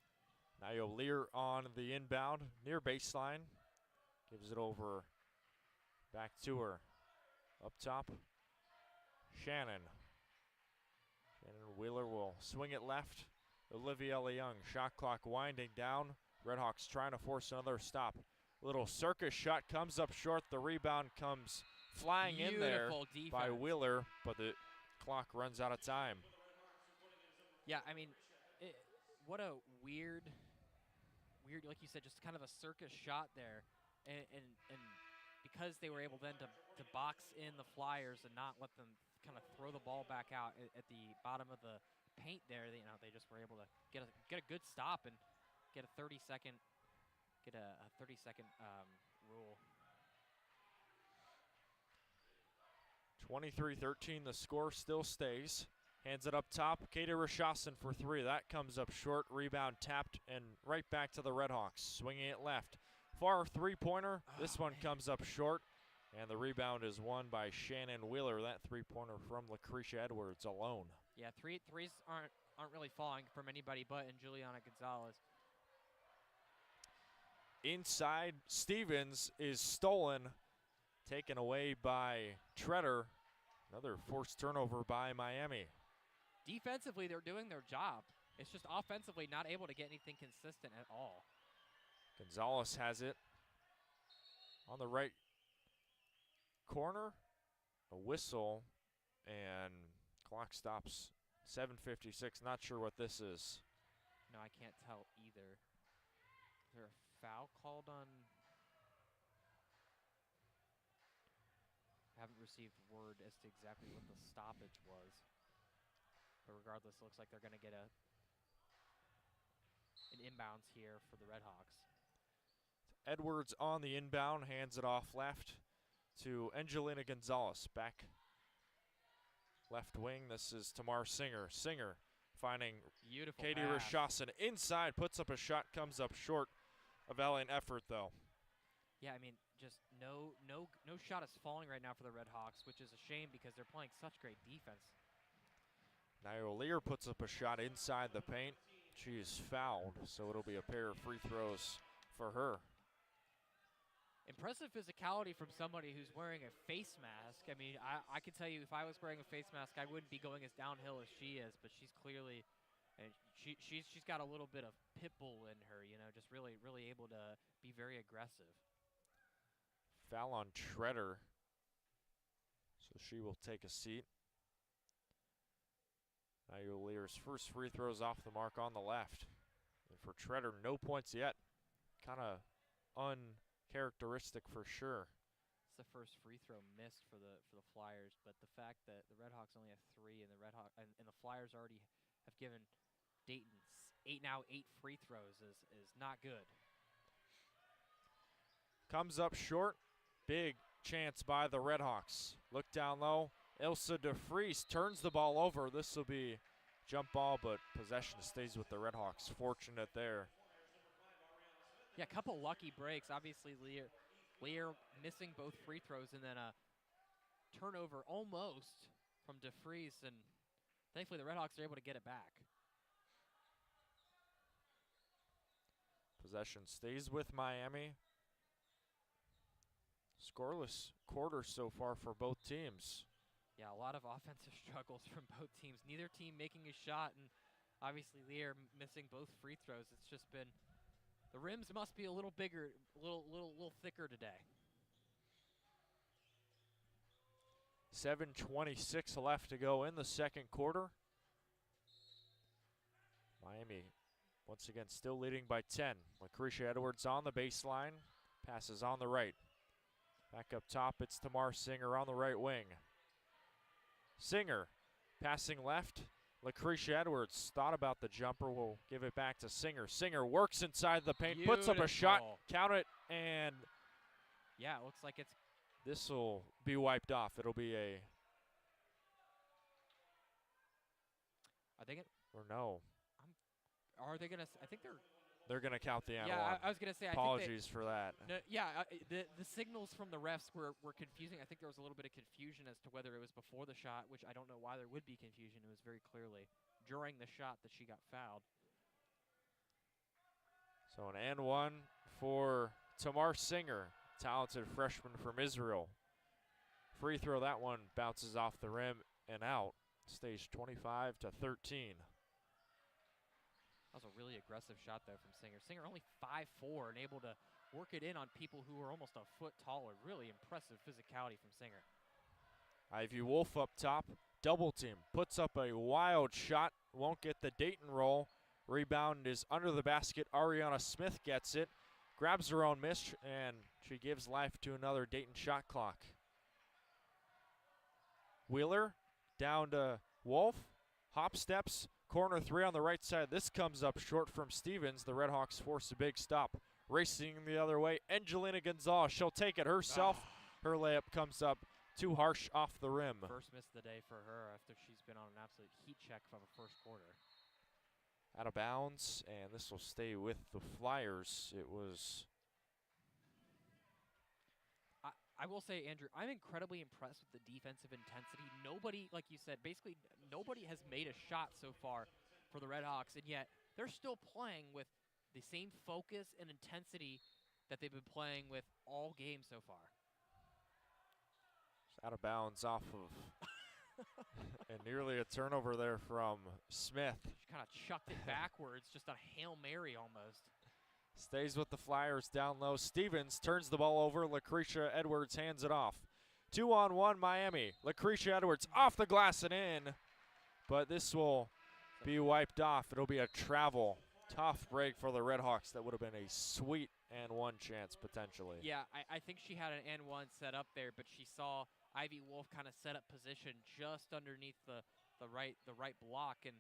Nayo Lear on the inbound, near baseline. Gives it over back to her. Up top, Shannon. Shannon Wheeler will swing it left. Olivia Leung, shot clock winding down. RedHawks trying to force another stop. Little circus shot comes up short. The rebound comes flying in there by Wheeler, but the clock runs out of time. Yeah, I mean, what a weird, like you said, just kind of a circus shot there. And because they were able then to box in the Flyers and not let them kind of throw the ball back out at the bottom of the paint there, you know, they just were able to get a good stop and get a 30-second rule. 23-13, the score still stays. Hands it up top. Katie Rishasen for three. That comes up short. Rebound tapped and right back to the RedHawks. Swinging it left. Far three-pointer. This one comes up short. And the rebound is won by Shannon Wheeler. That three-pointer from Lucretia Edwards alone. Yeah, threes aren't really falling from anybody but in Juliana Gonzalez. Inside, Stevens is stolen. Taken away by Treader. Another forced turnover by Miami. Defensively, they're doing their job. It's just offensively not able to get anything consistent at all. Gonzalez has it on the right corner. A whistle, and clock stops. 7:56. Not sure what this is. No, I can't tell either. Is there a foul called on? I haven't received word as to exactly what the stoppage was. But regardless, it looks like they're going to get an inbounds here for the RedHawks. Edwards on the inbound, hands it off left to Angelina Gonzalez. Back left wing, this is Tamar Singer. Singer finding Beautiful Katie pass. Rishasen inside, puts up a shot, comes up short. A valiant effort, though. Yeah, I mean, just no shot is falling right now for the RedHawks, which is a shame because they're playing such great defense. Nayo Lear puts up a shot inside the paint. She is fouled, so it'll be a pair of free throws for her. Impressive physicality from somebody who's wearing a face mask. I mean, I can tell you if I was wearing a face mask, I wouldn't be going as downhill as she is, but she's clearly, and she's got a little bit of pit bull in her, you know, just really able to be very aggressive. Foul on Treader, so she will take a seat. Nayo Lear's first free throws off the mark on the left. And for Treader, no points yet. Kind of uncharacteristic for sure. It's the first free throw missed for the Flyers, but the fact that the RedHawks only have three and the Flyers already have given Dayton eight free throws is not good. Comes up short. Big chance by the RedHawks. Look down low. Ilsa DeFries turns the ball over. This will be jump ball, but possession stays with the RedHawks. Fortunate there. Yeah, a couple lucky breaks. Obviously, Lear missing both free throws, and then a turnover almost from DeFries, and thankfully the RedHawks are able to get it back. Possession stays with Miami. Scoreless quarter so far for both teams. Yeah, a lot of offensive struggles from both teams. Neither team making a shot, and obviously Lear missing both free throws. It's just been, the rims must be a little bigger, a little thicker today. 7:26 left to go in the second quarter. Miami once again still leading by 10. Lucretia Edwards on the baseline. Passes on the right. Back up top, it's Tamar Singer on the right wing. Singer passing left. Lucretia Edwards thought about the jumper, will give it back to Singer. Singer works inside the paint, puts up a shot, count it, and yeah, it looks like it's, this will be wiped off. It'll be a, I think it, or no. are they gonna? I think They're gonna count the analog. Yeah, I was gonna say. Apologies for that. No, yeah, the signals from the refs were confusing. I think there was a little bit of confusion as to whether it was before the shot, which I don't know why there would be confusion. It was very clearly during the shot that she got fouled. So an and one for Tamar Singer, talented freshman from Israel. Free throw, that one bounces off the rim and out. Stays 25-13. That was a really aggressive shot, though, from Singer. Singer only 5'4" and able to work it in on people who are almost a foot taller. Really impressive physicality from Singer. Ivy Wolf up top, double team, puts up a wild shot, won't get the Dayton roll. Rebound is under the basket. Ariana Smith gets it, grabs her own miss, and she gives life to another Dayton shot clock. Wheeler down to Wolf, hop steps, corner three on the right side. This comes up short from Stevens. The RedHawks force a big stop. Racing the other way, Angelina Gonzalez. She'll take it herself. Her layup comes up too harsh off the rim. First miss of the day for her after she's been on an absolute heat check from the first quarter. Out of bounds, and this will stay with the Flyers. It was... I will say, Andrew, I'm incredibly impressed with the defensive intensity. Nobody, like you said, basically nobody has made a shot so far for the RedHawks, and yet they're still playing with the same focus and intensity that they've been playing with all game so far. Out of bounds off of and nearly a turnover there from Smith. She kind of chucked it backwards, just a Hail Mary almost. Stays with the Flyers down low. Stevens turns the ball over. Lucretia Edwards hands it off. 2-on-1 Miami. Lucretia Edwards off the glass and in. But this will be wiped off. It'll be a travel. Tough break for the RedHawks. That would have been a sweet and one chance potentially. Yeah, I think she had an and one set up there, but she saw Ivy Wolf kind of set up position just underneath the right block, and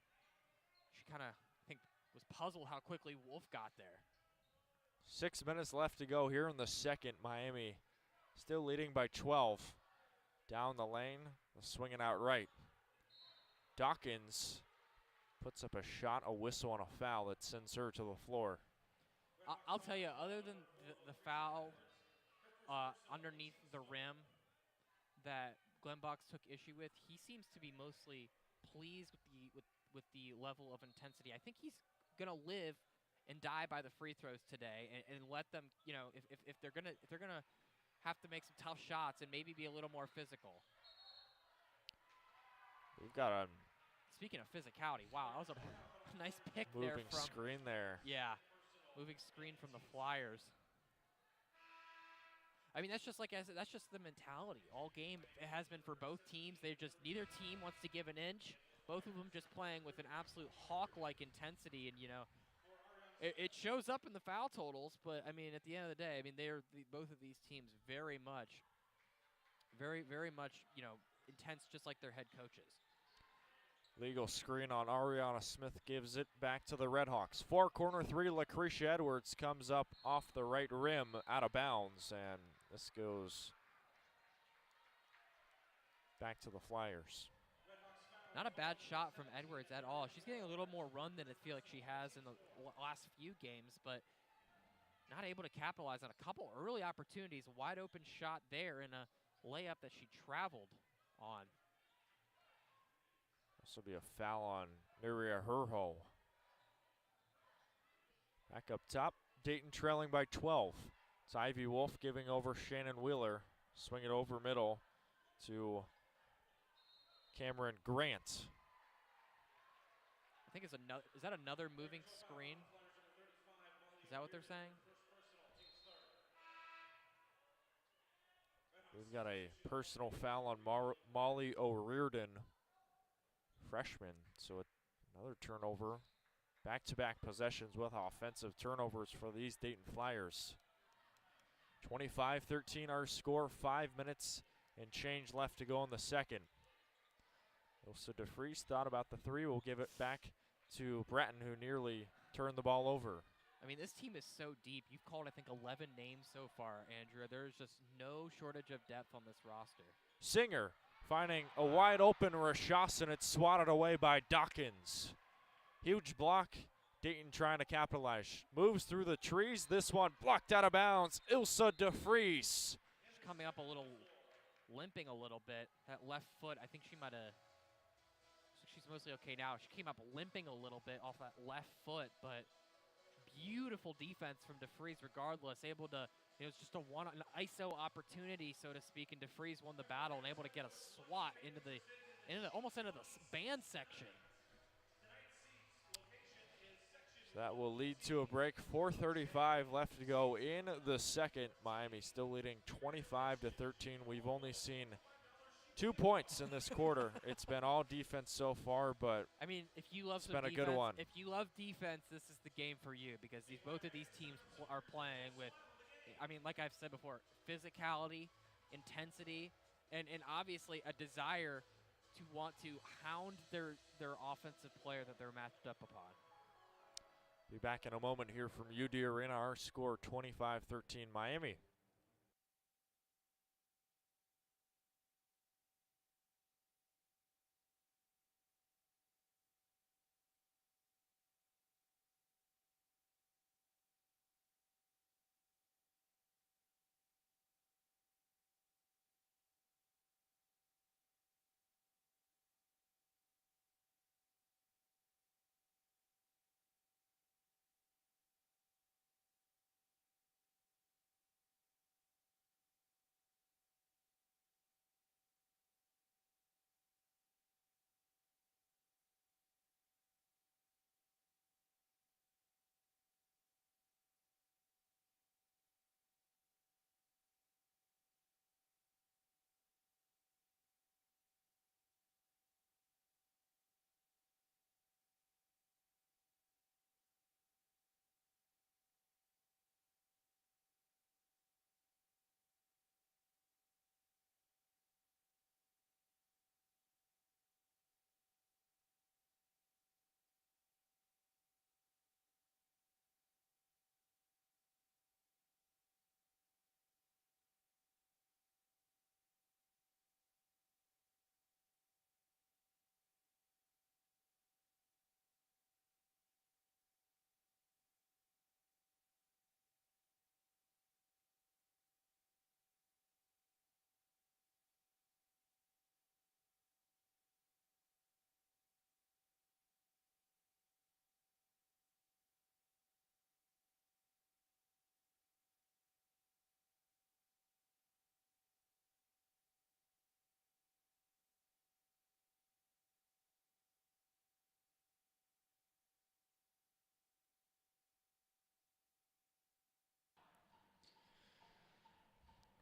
she kind of, I think, was puzzled how quickly Wolf got there. 6 minutes left to go here in the second. Miami still leading by 12. Down the lane, swinging out right. Dawkins puts up a shot, a whistle, and a foul that sends her to the floor. I'll tell you, other than the foul underneath the rim that Glenn Box took issue with, he seems to be mostly pleased with the level of intensity. I think he's gonna live and die by the free throws today, and let them, you know, if they're gonna have to make some tough shots and maybe be a little more physical. We've got a Speaking of physicality, wow, that was a nice pick there moving from screen there. Yeah, moving screen from the Flyers. I mean, that's just the mentality. All game it has been for both teams. Neither team wants to give an inch. Both of them just playing with an absolute hawk-like intensity, and you know, it shows up in the foul totals. But I mean, at the end of the day, I mean, both of these teams very much, you know, intense, just like their head coaches. Legal screen on Ariana Smith gives it back to the RedHawks. Far corner three, Lucretia Edwards comes up off the right rim, out of bounds, and this goes back to the Flyers. Not a bad shot from Edwards at all. She's getting a little more run than I feel like she has in the last few games, but not able to capitalize on a couple early opportunities. A wide open shot there and a layup that she traveled on. This will be a foul on Miria Herho. Back up top, Dayton trailing by 12. It's Ivy Wolf giving over Shannon Wheeler. Swing it over middle to Cameron Grant. I think it's another. Is that another moving screen? Is that what they're saying? We've got a personal foul on Molly O'Riordan, freshman. So another turnover. Back-to-back possessions with offensive turnovers for these Dayton Flyers. 25-13 our score, 5 minutes and change left to go in the second. Ilsa DeFries thought about the three. We'll give it back to Bratton, who nearly turned the ball over. I mean, this team is so deep. You've called, I think, 11 names so far, Andrew. There's just no shortage of depth on this roster. Singer finding a wide open Rashas, and it's swatted away by Dawkins. Huge block. Dayton trying to capitalize. Moves through the trees. This one blocked out of bounds. Ilsa DeFries. She's coming up a little, limping a little bit. That left foot, I think she might have. She's mostly okay now. She came up limping a little bit off that left foot, but beautiful defense from DeFries regardless. Able to, it's just an ISO opportunity, so to speak, and DeFries won the battle and able to get a swat almost into the band section. So that will lead to a break. 4:35 left to go in the second. Miami still leading 25-13. We've only seen 2 points in this quarter. It's been all defense so far, but I mean, if you love it's been a good one. If you love defense, this is the game for you because both of these teams are playing with, I mean, like I've said before, physicality, intensity, and obviously a desire to want to hound their offensive player that they're matched up upon. Be back in a moment here from UD Arena. Our score 25-13 Miami.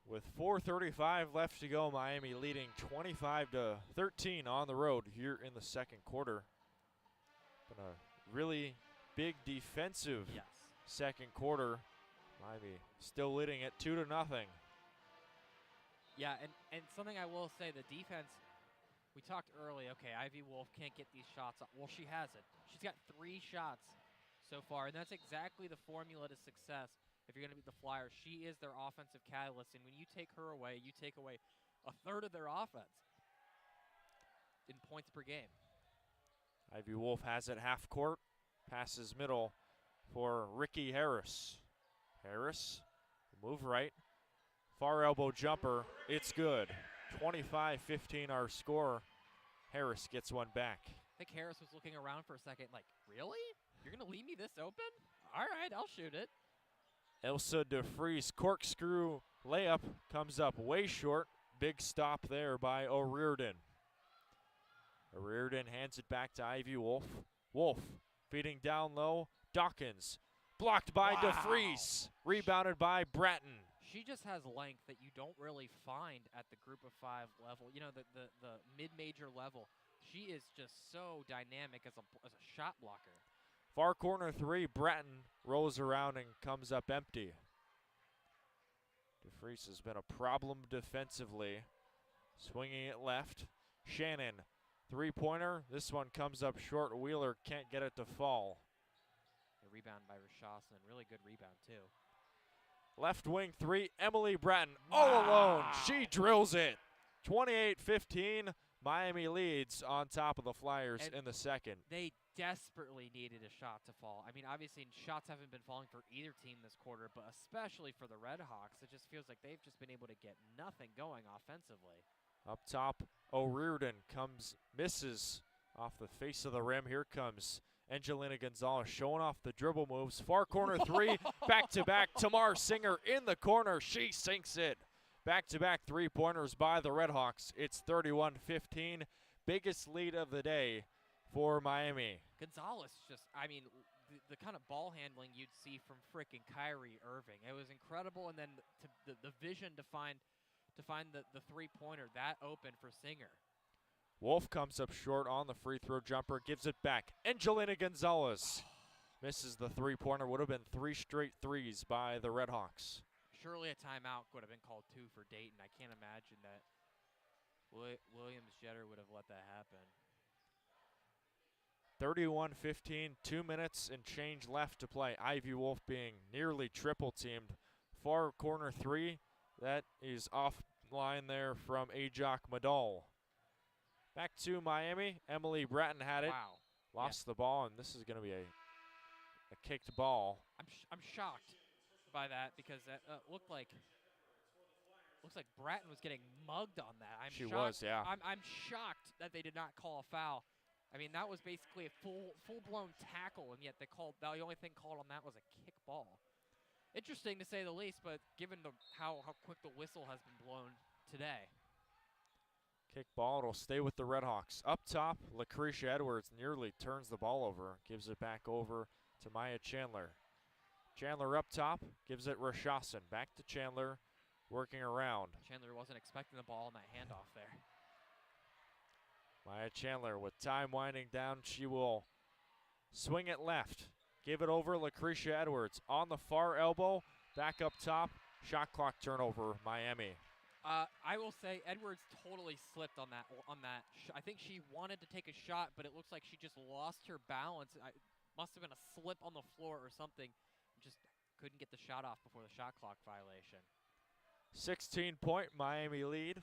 With 4:35 left to go, Miami leading 25-13 on the road here in the second quarter. Been a really big defensive second quarter. Miami still leading it 2-0. Yeah, and something I will say, the defense, we talked early, okay, Ivy Wolf can't get these shots up. Well, she has it. She's got 3 shots so far, and that's exactly the formula to success. If you're going to beat the Flyers, she is their offensive catalyst, and when you take her away, you take away a third of their offense in points per game. Ivy Wolf has it half court, passes middle for Ricky Harris. Harris, move right, far elbow jumper, it's good. 25-15 our score. Harris gets one back. I think Harris was looking around for a second like, really? You're going to leave me this open? All right, I'll shoot it. Elsa DeFries corkscrew layup comes up way short. Big stop there by O'Riordan. O'Riordan hands it back to Ivy Wolf. Wolf feeding down low. Dawkins blocked by Wow. DeFries. Rebounded by Bratton. She just has length that you don't really find at the group of 5 level. You know, the mid-major level. She is just so dynamic as a shot blocker. Far corner 3, Bratton rolls around and comes up empty. DeFries has been a problem defensively. Swinging it left. Shannon, three-pointer. This one comes up short. Wheeler can't get it to fall. A rebound by Rashassan. Really good rebound, too. Left wing 3, Emily Bratton all alone. She drills it. 28-15. Miami leads on top of the Flyers And in the second. They desperately needed a shot to fall. I mean, obviously, shots haven't been falling for either team this quarter, but especially for the RedHawks, it just feels like they've just been able to get nothing going offensively. Up top, O'Riordan misses off the face of the rim. Here comes Angelina Gonzalez showing off the dribble moves. Far corner 3, back-to-back. Tamar Singer in the corner. She sinks it. Back-to-back three-pointers by the RedHawks. It's 31-15. Biggest lead of the day for Miami. Gonzalez just, I mean, the kind of ball handling you'd see from frickin' Kyrie Irving. It was incredible, and then the vision to find the three-pointer that open for Singer. Wolf comes up short on the free throw jumper, gives it back. Angelina Gonzalez misses the three-pointer. Would have been 3 straight threes by the RedHawks. Surely a timeout would have been called 2 for Dayton. I can't imagine that Williams Jeter would have let that happen. 31-15, 2 minutes and change left to play. Ivy Wolf being nearly triple-teamed. Far corner 3, that is offline there from Ajak Madal. Back to Miami. Emily Bratton had it. Wow. Lost the ball, and this is going to be a kicked ball. I'm shocked by that because that looks like Bratton was getting mugged on that. She shocked. was, yeah. I'm shocked that they did not call a foul. I mean, that was basically a full-blown tackle, and yet the only thing called on that was a kick ball. Interesting to say the least, but given how quick the whistle has been blown today. Kick ball, it'll stay with the RedHawks. Up top, Lucretia Edwards nearly turns the ball over, gives it back over to Maya Chandler. Chandler up top, gives it Rashassan. Back to Chandler, working around. Chandler wasn't expecting the ball in that handoff there. Maya Chandler with time winding down. She will swing it left. Give it over Lucretia Edwards on the far elbow. Back up top. Shot clock turnover, Miami. I will say Edwards totally slipped on that. I think she wanted to take a shot, but it looks like she just lost her balance. It must have been a slip on the floor or something. Just couldn't get the shot off before the shot clock violation. 16-point Miami lead.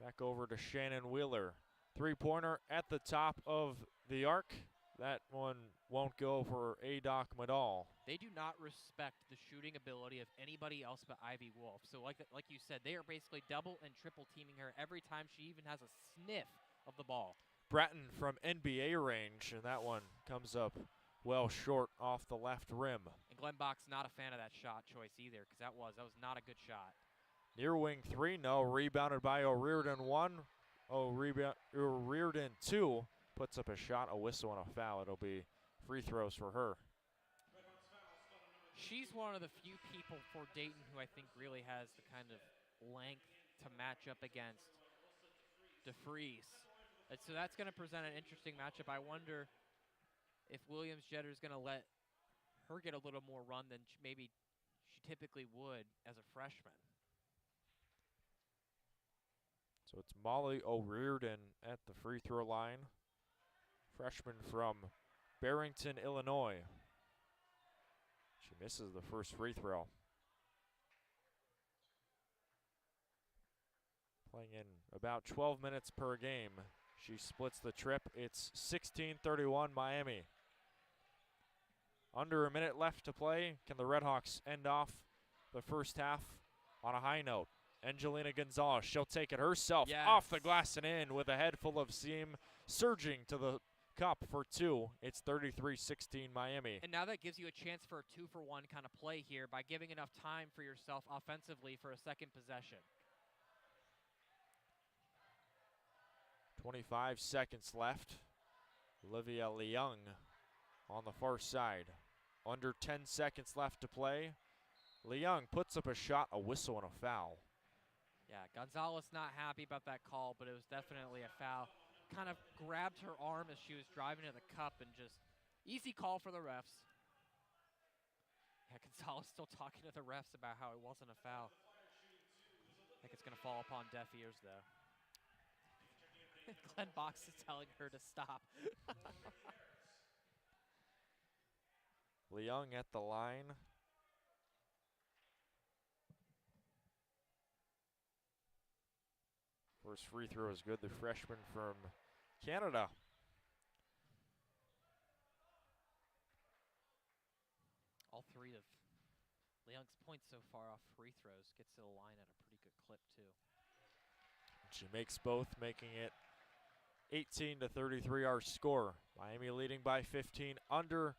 Back over to Shannon Wheeler. Three-pointer at the top of the arc. That one won't go for Ajak Madal. They do not respect the shooting ability of anybody else but Ivy Wolf. So like you said, they are basically double and triple teaming her every time she even has a sniff of the ball. Bratton from NBA range, and that one comes up well short off the left rim. And Glenn Bach's not a fan of that shot choice either, because that was not a good shot. Near wing 3, no. Rebounded by O'Riordan 1. O'Riordan 2. Puts up a shot, a whistle, and a foul. It'll be free throws for her. She's one of the few people for Dayton who I think really has the kind of length to match up against DeFries. And so that's going to present an interesting matchup. I wonder if Williams Jeter is going to let her get a little more run than maybe she typically would as a freshman. So it's Molly O'Riordan at the free throw line. Freshman from Barrington, Illinois. She misses the first free throw. Playing in about 12 minutes per game. She splits the trip. It's 16-31 Miami. Under a minute left to play. Can the RedHawks end off the first half on a high note? Angelina Gonzalez, she'll take it herself. Yes. Off the glass and in with a head full of steam, surging to the cup for two. It's 33-16 Miami. And now that gives you a chance for a 2-for-1 kind of play here by giving enough time for yourself offensively for a second possession. 25 seconds left. Olivia Leung on the far side. Under 10 seconds left to play. Leung puts up a shot, a whistle, and a foul. Yeah, Gonzalez not happy about that call, but it was definitely a foul. Kind of grabbed her arm as she was driving to the cup and just easy call for the refs. Yeah, Gonzalez still talking to the refs about how it wasn't a foul. I think it's going to fall upon deaf ears, though. Glenn Box is telling her to stop. Leung at the line. First free throw is good. The freshman from Canada. All three of Leung's points so far off free throws. Gets to the line at a pretty good clip, too. She makes both, making it 18-33 our score. Miami leading by 15, under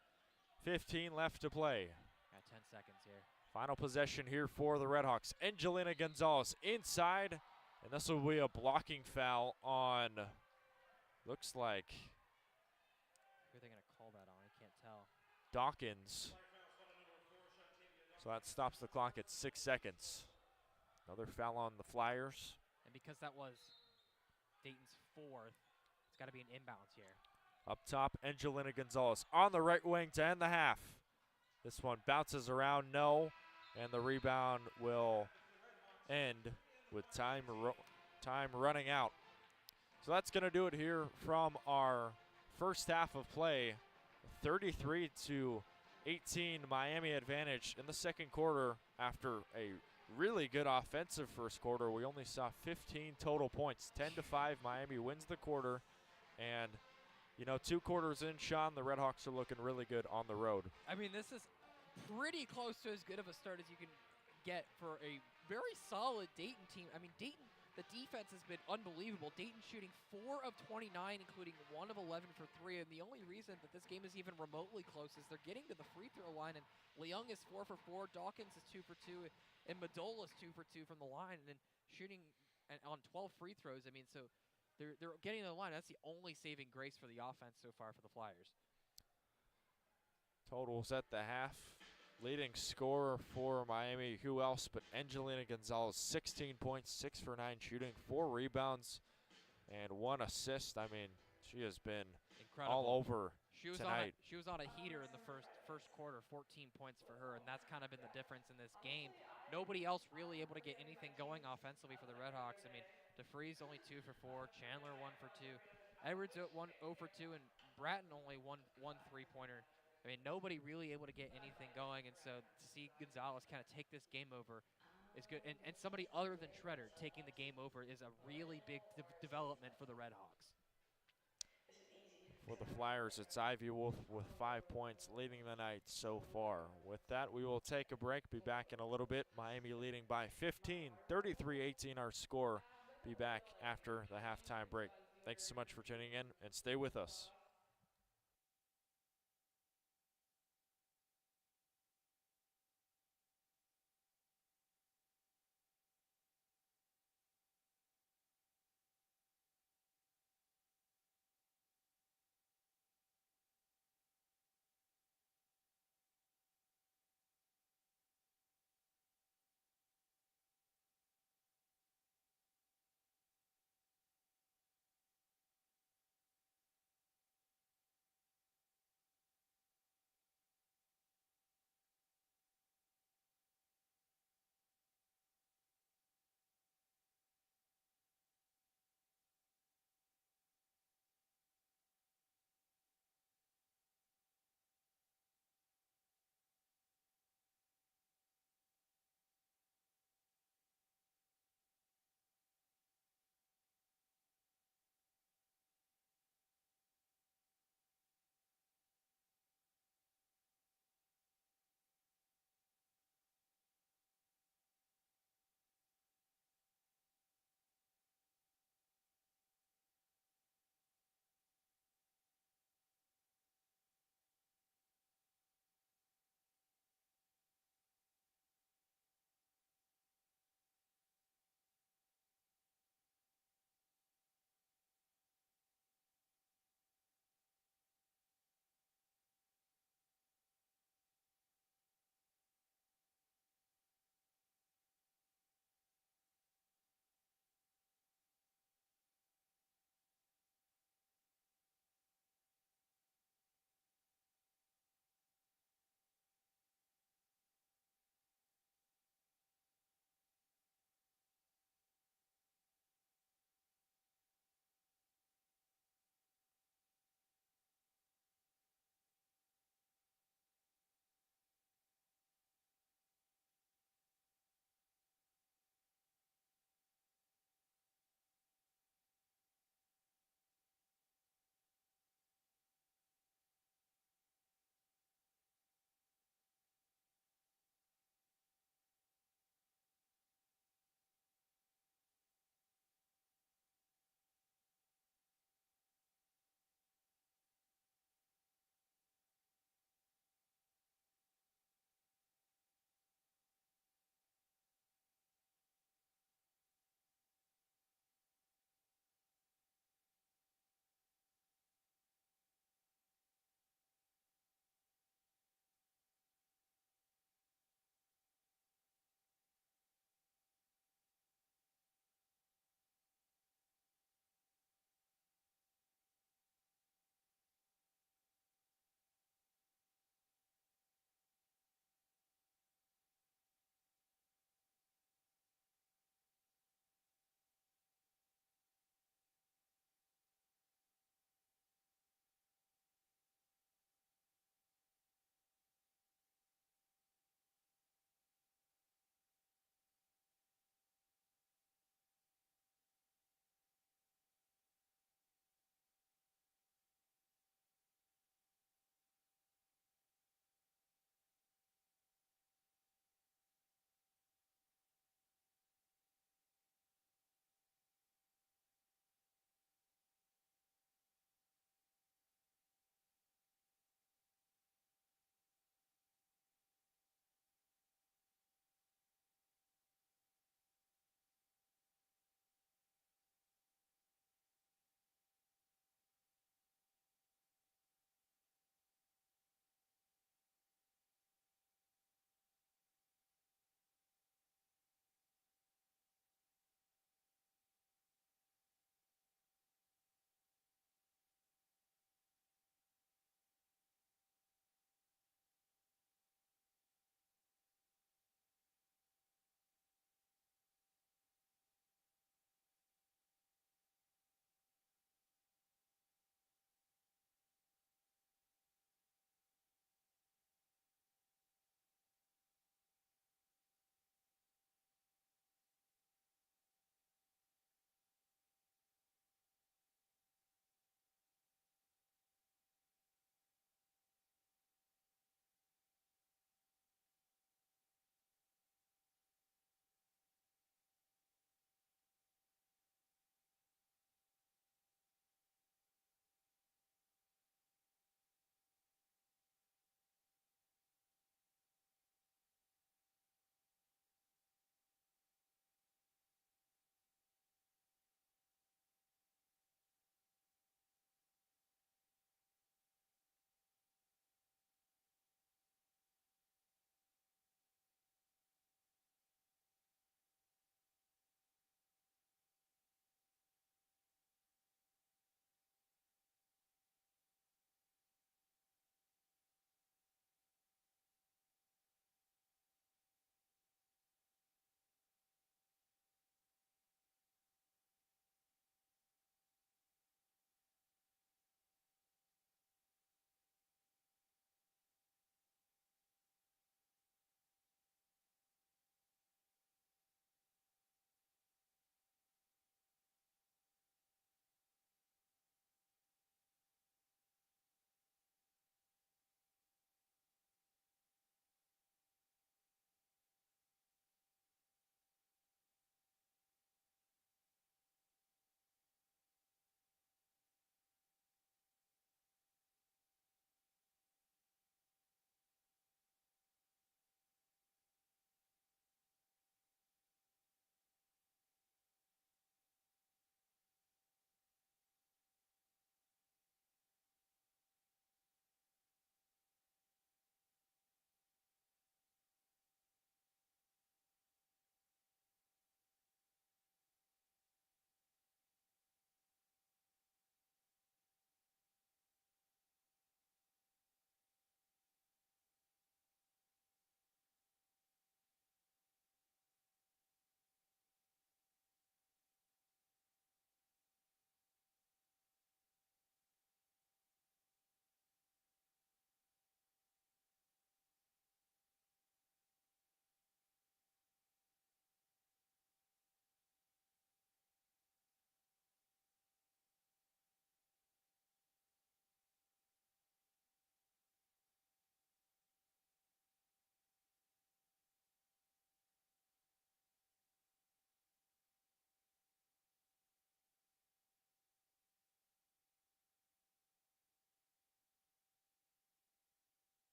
15 left to play. Got 10 seconds here. Final possession here for the RedHawks. Angelina Gonzalez inside, and this will be a blocking foul on, looks like, Who are they going to call that on? I can't tell. Dawkins. So that stops the clock at 6 seconds. Another foul on the Flyers. And because that was Dayton's fourth, it's got to be an inbounds here. Up top, Angelina Gonzalez on the right wing to end the half. This one bounces around, no, and the rebound will end with time running out. So that's going to do it here from our first half of play. 33-18 Miami advantage in the second quarter. After a really good offensive first quarter, we only saw 15 total points. 10-5, Miami wins the quarter. And, you know, 2 quarters in, Sean, the RedHawks are looking really good on the road. I mean, this is pretty close to as good of a start as you can get for a very solid Dayton team. I mean, Dayton, the defense has been unbelievable. Dayton shooting 4 of 29, including 1 of 11 for 3. And the only reason that this game is even remotely close is they're getting to the free throw line. And Leung is 4 for 4, Dawkins is 2 for 2, and Madola is 2 for 2 from the line. And then shooting on 12 free throws. I mean, so they're getting to the line. That's the only saving grace for the offense so far for the Flyers. Totals at the half. Leading scorer for Miami, who else but Angelina Gonzalez, 16 points, 6 for 9 shooting, 4 rebounds, and 1 assist. I mean, she has been incredible all over tonight. She was on a heater in the first quarter, 14 points for her, and that's kind of been the difference in this game. Nobody else really able to get anything going offensively for the RedHawks. I mean, DeFreeze only 2 for 4, Chandler 1 for 2, Edwards 0 for 2, and Bratton only one three-pointer. I mean, nobody really able to get anything going, and so to see Gonzalez kind of take this game over is good. And somebody other than Shredder taking the game over is a really big development for the RedHawks. For the Flyers, it's Ivy Wolf with 5 points, leading the night so far. With that, we will take a break, be back in a little bit. Miami leading by 15, 33-18 our score. Be back after the halftime break. Thanks so much for tuning in, and stay with us.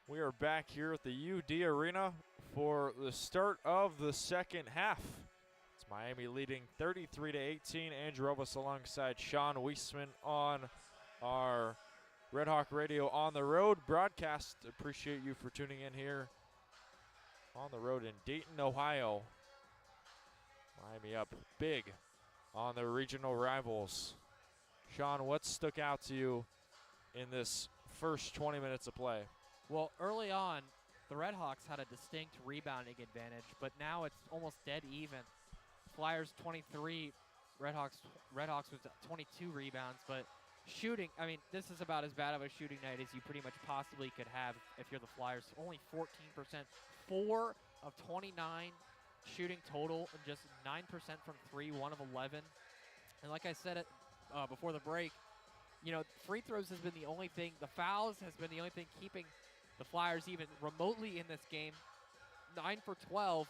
We are back here at the UD Arena for the start of the second half. It's Miami leading 33-18. Andrew Relvas alongside Sean Wiesemann on our RedHawk Radio on the road broadcast. Appreciate you for tuning in here on the road in Dayton, Ohio. Miami up big on their regional rivals. Sean, what stuck out to you in this first 20 minutes of play? Well, early on, the RedHawks had a distinct rebounding advantage, but now it's almost dead even. Flyers 23, RedHawks was 22 rebounds, but shooting, I mean, this is about as bad of a shooting night as you pretty much possibly could have if you're the Flyers. Only 14%, 4 of 29 shooting total, and just 9% from 3, 1 of 11. And like I said before the break, you know, free throws has been the only thing, the fouls has been the only thing keeping the Flyers even remotely in this game. 9 for 12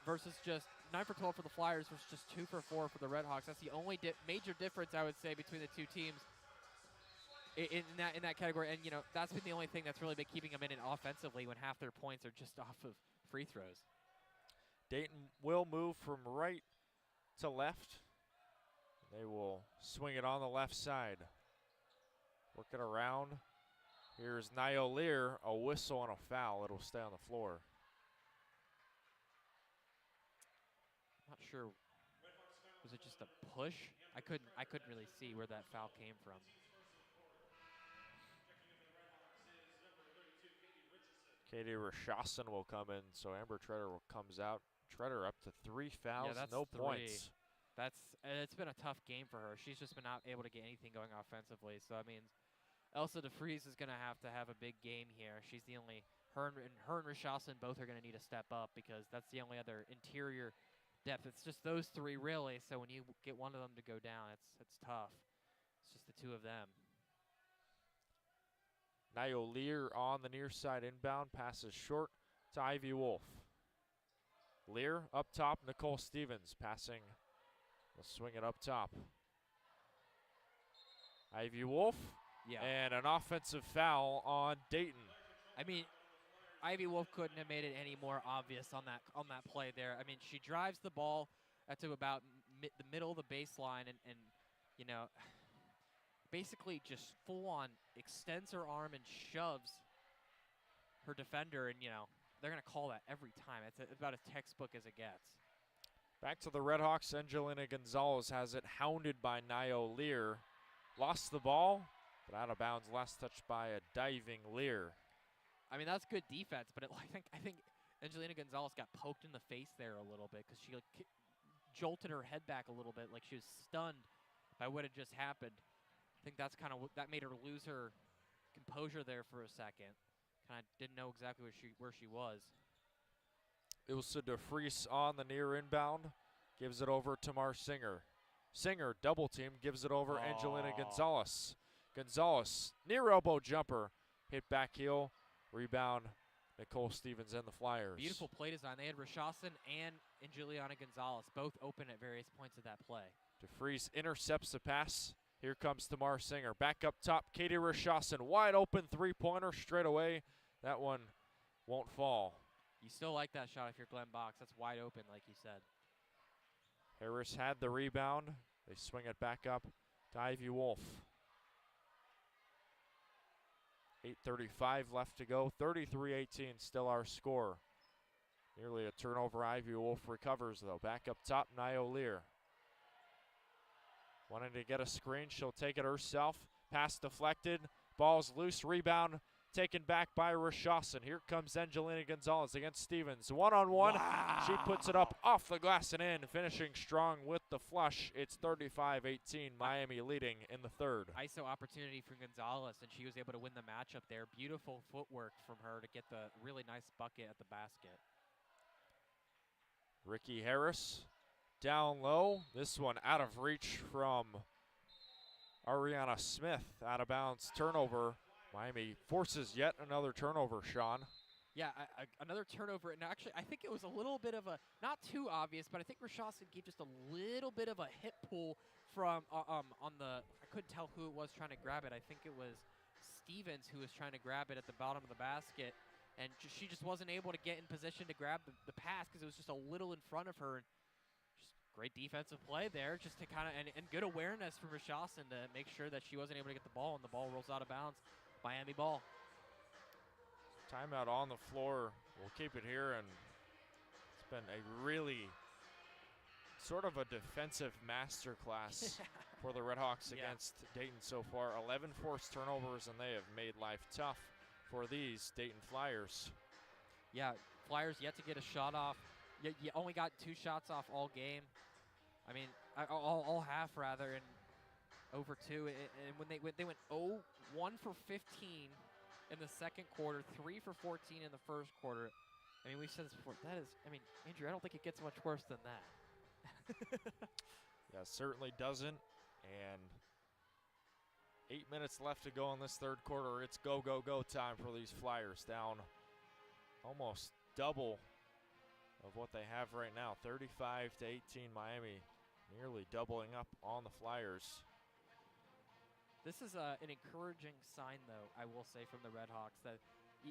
versus just 9 for 12 for the Flyers versus just 2 for 4 for the RedHawks. That's the only major difference, I would say, between the two teams in that category. And, you know, that's been the only thing that's really been keeping them in it offensively when half their points are just off of free throws. Dayton will move from right to left. They will swing it on the left side. Work it around. Here's Niall Lear, a whistle and a foul. It'll stay on the floor. Not sure. Was it just a push? I couldn't really see where that foul came from. Katie Rashassan will come in, so Amber Treader comes out. Treader up to 3 fouls, Yeah, that's no 3. points. It's been a tough game for her. She's just been not able to get anything going offensively. So I mean, Elsa DeFries is going to have a big game here. She's the only her and Rashassan both are going to need to step up because that's the only other interior depth. It's just those 3 really. So when you get one of them to go down, it's tough. It's just the 2 of them. Niall Lear on the near side inbound, passes short to Ivy Wolf. Lear up top, Nicole Stevens passing. We'll swing it up top. Ivy Wolf, Yeah. and an offensive foul on Dayton. I mean, Ivy Wolf couldn't have made it any more obvious on that play there. I mean, she drives the ball to about the middle of the baseline and you know, basically just full on extends her arm and shoves her defender, and you know, they're going to call that every time. It's about as textbook as it gets. Back to the RedHawks. Angelina Gonzalez has it hounded by Niall Lear. Lost the ball, but out of bounds. Last touched by a diving Lear. I mean, that's good defense, but I think Angelina Gonzalez got poked in the face there a little bit because she jolted her head back a little bit, like she was stunned by what had just happened. I think that's kind of that made her lose her composure there for a second. Kind of didn't know exactly where she was. Ilse DeFries on the near inbound. Gives it over to Mar Singer. Singer, double team, gives it over Angelina Gonzalez. Gonzalez, near elbow jumper. Hit back heel. Rebound, Nicole Stevens and the Flyers. Beautiful play design. They had Rashassan and Angelina Gonzalez both open at various points of that play. DeFries intercepts the pass. Here comes Tamar Singer. Back up top, Katie Rashassan. Wide open three-pointer straight away. That one won't fall. You still like that shot if you're Glenn Box. That's wide open, like you said. Harris had the rebound. They swing it back up to Ivy Wolf. 8:35 left to go. 33-18 still our score. Nearly a turnover. Ivy Wolf recovers, though. Back up top, Niall Lear. Wanting to get a screen. She'll take it herself. Pass deflected. Ball's loose. Rebound taken back by Rashassan. Here comes Angelina Gonzalez against Stevens. One-on-one. Wow. She puts it up off the glass and in, finishing strong with the flush. It's 35-18, Miami leading in the third. ISO opportunity for Gonzalez, and she was able to win the matchup there. Beautiful footwork from her to get the really nice bucket at the basket. Ricky Harris down low. This one out of reach from Ariana Smith. Out of bounds turnover. Miami forces yet another turnover, Sean. Yeah, another turnover, and actually I think it was a little bit of a, not too obvious, but I think Rashassan gave just a little bit of a hip pull from, on the, I couldn't tell who it was trying to grab it. I think it was Stevens who was trying to grab it at the bottom of the basket. and she just wasn't able to get in position to grab the pass because it was just a little in front of her. And just great defensive play there, just to kind of and good awareness from Rashassan to make sure that she wasn't able to get the ball, and the ball rolls out of bounds. Miami ball. Timeout on the floor. We'll keep it here, and it's been a really sort of a defensive masterclass for the RedHawks against Dayton so far. 11 forced turnovers, and they have made life tough for these Dayton Flyers. Yeah, Flyers yet to get a shot off. You only got 2 shots off all game. I mean, all half rather, and over 2. And when they went 0-1 for 15 in the second quarter, 3 for 14 in the first quarter. I mean, we've said this before. That is, I mean, Andrew, I don't think it gets much worse than that. Yeah, certainly doesn't. And 8 minutes left to go in this third quarter. It's go, go, go time for these Flyers, down almost double of what they have right now. 35-18 Miami, nearly doubling up on the Flyers. This is an encouraging sign, though, I will say, from the RedHawks, that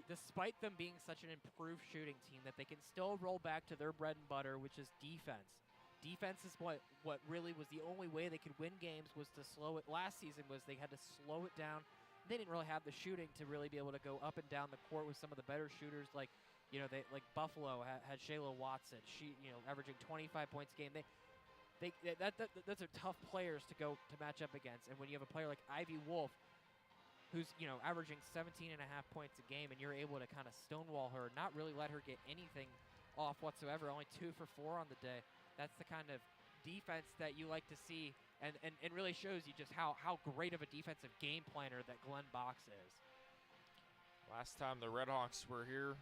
despite them being such an improved shooting team, that they can still roll back to their bread and butter, which is defense. Defense is what really was the only way they could win games, was to slow it. Last season was they had to slow it down. They didn't really have the shooting to really be able to go up and down the court with some of the better shooters, like Buffalo had Shayla Watson. She averaging 25 points a game. Those are tough players to go to match up against. And when you have a player like Ivy Wolf, who's averaging 17.5 points a game, and you're able to kind of stonewall her, not really let her get anything off whatsoever, only 2 for 4 on the day. That's the kind of defense that you like to see, and really shows you just how great of a defensive game planner that Glenn Box is. Last time the RedHawks were here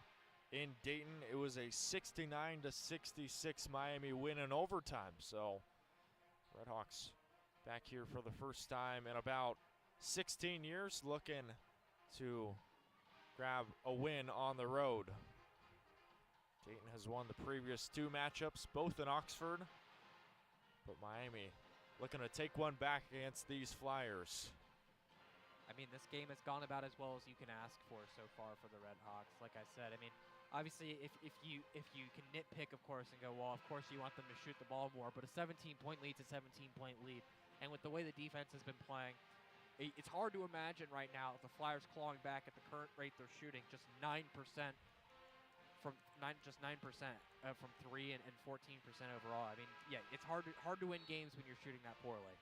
in Dayton, it was a 69-66 Miami win in overtime. So RedHawks back here for the first time in about 16 years, looking to grab a win on the road. Dayton has won the previous 2 matchups, both in Oxford, but Miami looking to take one back against these Flyers. I mean, this game has gone about as well as you can ask for so far for the RedHawks. Like I said, I mean, obviously, if you can nitpick, of course, and go, well, of course you want them to shoot the ball more, but a 17-point lead's a 17-point lead. And with the way the defense has been playing, it's hard to imagine right now the Flyers clawing back at the current rate they're shooting, just 9% from 9% from 3 and 14% overall. I mean, yeah, it's hard to win games when you're shooting that poorly.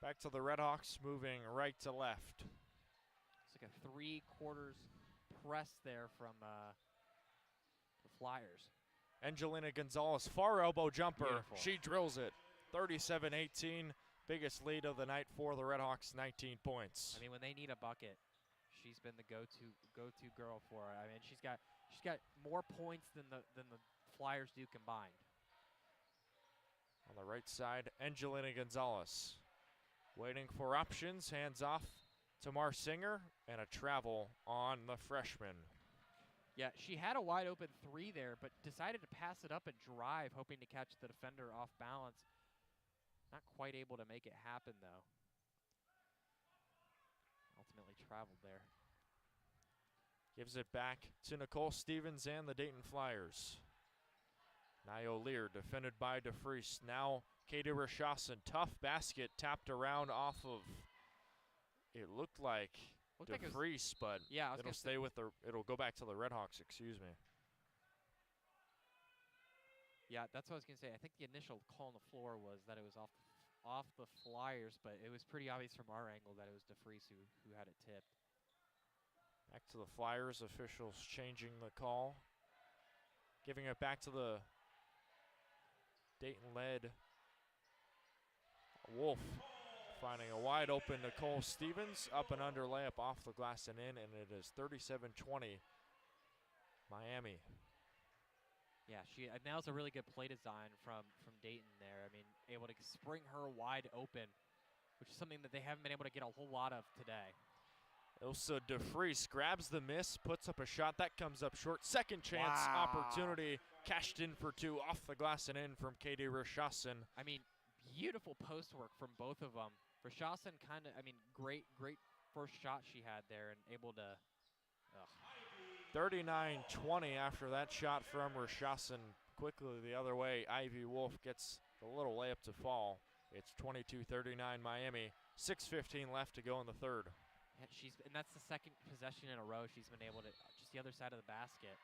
Back to the RedHawks, moving right to left. It's like a 3/4 press there from the Flyers. Angelina Gonzalez, far elbow jumper. Beautiful. She drills it. 37-18, biggest lead of the night for the RedHawks, 19 points. I mean, when they need a bucket, she's been the go-to girl for it. I mean, she's got more points than the Flyers do combined. On the right side, Angelina Gonzalez waiting for options, hands off to Marsinger, and a travel on the freshman. Yeah, she had a wide open 3 there, but decided to pass it up and drive, hoping to catch the defender off balance. Not quite able to make it happen, though. Ultimately traveled there. Gives it back to Nicole Stevens and the Dayton Flyers. Nio Lear defended by DeFries. Now Katie Rashassan, tough basket, tapped around off of, it looked like DeFries, but yeah, it'll stay with it'll go back to the RedHawks, excuse me. Yeah, that's what I was going to say. I think the initial call on the floor was that it was off the Flyers, but it was pretty obvious from our angle that it was DeFries who had it tipped. Back to the Flyers, officials changing the call. Giving it back to the Dayton-led Wolf. Finding a wide open Nicole Stevens, up and under layup off the glass and in, and it is 37-20 Miami. Yeah, now's a really good play design from Dayton there. I mean, able to spring her wide open, which is something that they haven't been able to get a whole lot of today. Ilsa DeFries grabs the miss, puts up a shot. That comes up short. Second chance opportunity, cashed in for 2 off the glass and in from Katie Rashassan. I mean, beautiful post work from both of them. Rashassan great first shot she had there, and able to Ugh. 39-20 after that shot from Rashassan. Quickly the other way, Ivy Wolf gets the little layup to fall. It's 22-39 Miami. 6:15 left to go in the third. And that's the second possession in a row she's been able to, just the other side of the basket.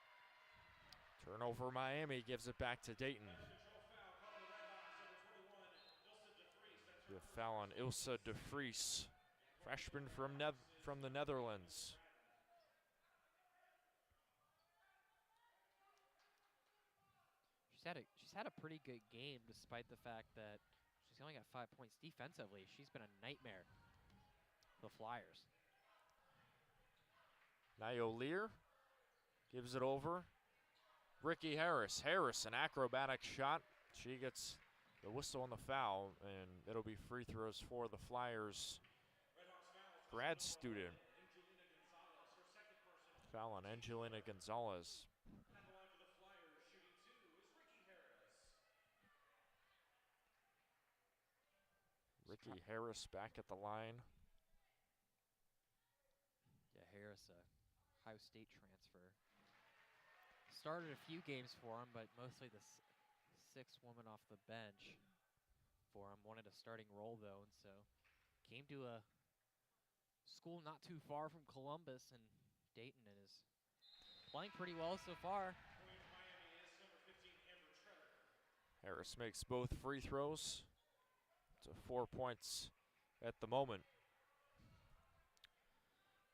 Turnover Miami gives it back to Dayton. The foul on Ilse de Vries, freshman from the Netherlands. She's had a pretty good game despite the fact that she's only got 5 points defensively. She's been a nightmare for the Flyers. Nio Lear gives it over. Ricky Harris. Harris, an acrobatic shot. She gets the whistle on the foul, and it'll be free throws for the Flyers grad student. Foul on Angelina Gonzalez. Ricky Harris back at the line. Yeah, Harris, Ohio State transfer. Started a few games for him, but mostly the sixth woman off the bench for him. Wanted a starting role, though, and so came to a school not too far from Columbus and Dayton, and is playing pretty well so far. Harris makes both free throws. To 4 points at the moment.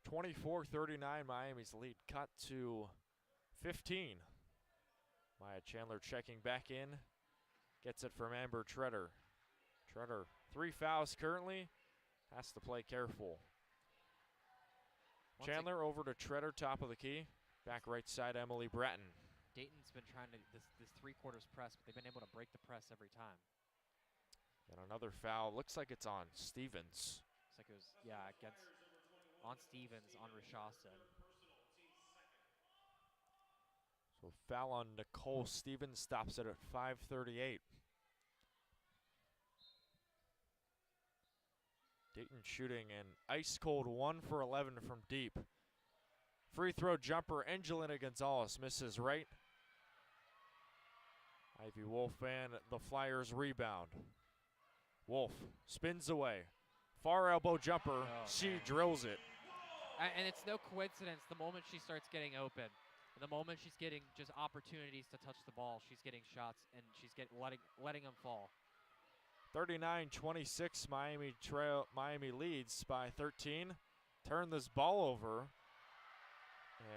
24-39 Miami's lead cut to 15. Maya Chandler checking back in. Gets it from Amber Treader. Treader, 3 fouls currently. Has to play careful. Chandler over to Treader, top of the key. Back right side, Emily Bratton. Dayton's been trying to this three-quarters press, but they've been able to break the press every time. And another foul. Looks like it's on Stevens. Looks like it was, yeah, on Stevens, on Rashassan. So foul on Nicole Stevens, stops it at 5:38. Dayton shooting an ice cold 1 for 11 from deep. Free throw jumper, Angelina Gonzalez misses right. Ivy Wolf and the Flyers rebound. Wolf spins away. Far elbow jumper, she drills it. And it's no coincidence, the moment she starts getting open, and the moment she's getting just opportunities to touch the ball, she's getting shots, and she's letting them fall. 39-26, Miami leads by 13. Turn this ball over.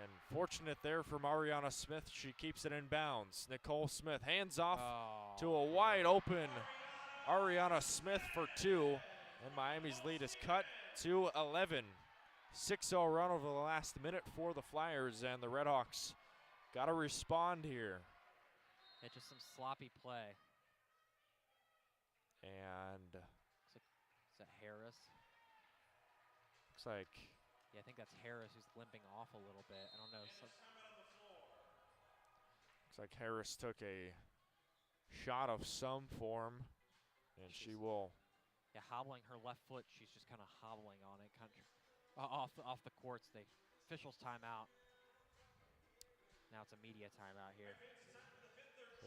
And fortunate there for Mariana Smith, she keeps it in bounds. Nicole Smith hands off to a wide open Ariana Smith for 2. And Miami's lead is cut to 11. 6-0 run over the last minute for the Flyers, and the RedHawks got to respond here. It's just some sloppy play. And is that Harris? Looks like, yeah, I think that's Harris who's limping off a little bit. I don't know. Looks like Harris took a shot of some form, and she will. Yeah, hobbling her left foot. She's just kind of hobbling on it, kind of off the courts. The officials timeout. Now it's a media timeout here.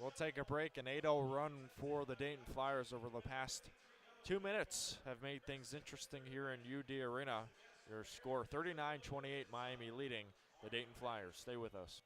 We'll take a break. An 8-0 run for the Dayton Flyers over the past 2 minutes have made things interesting here in UD Arena. Your score 39-28, Miami leading the Dayton Flyers. Stay with us.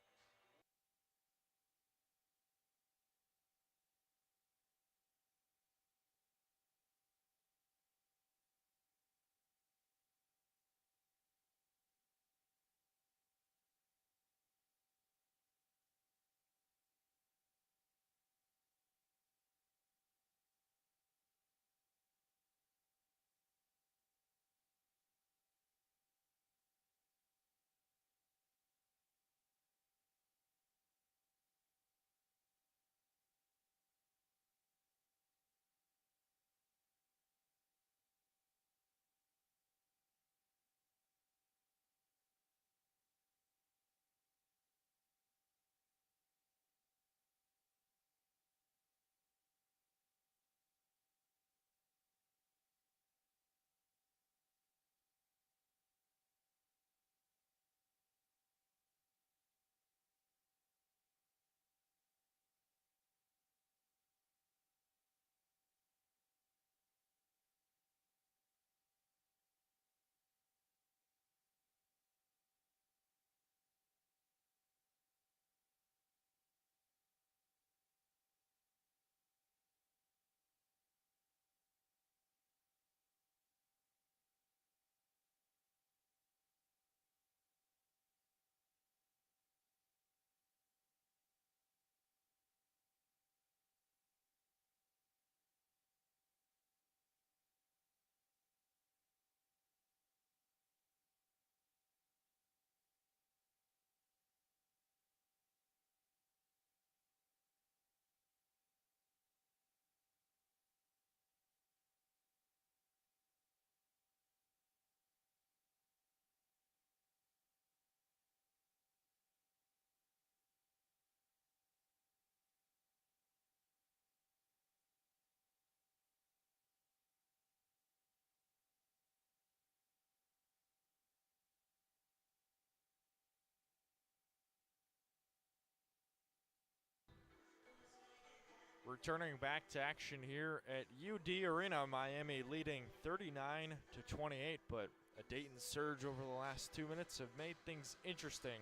Returning back to action here at UD Arena, Miami leading 39-28, but a Dayton surge over the last 2 minutes have made things interesting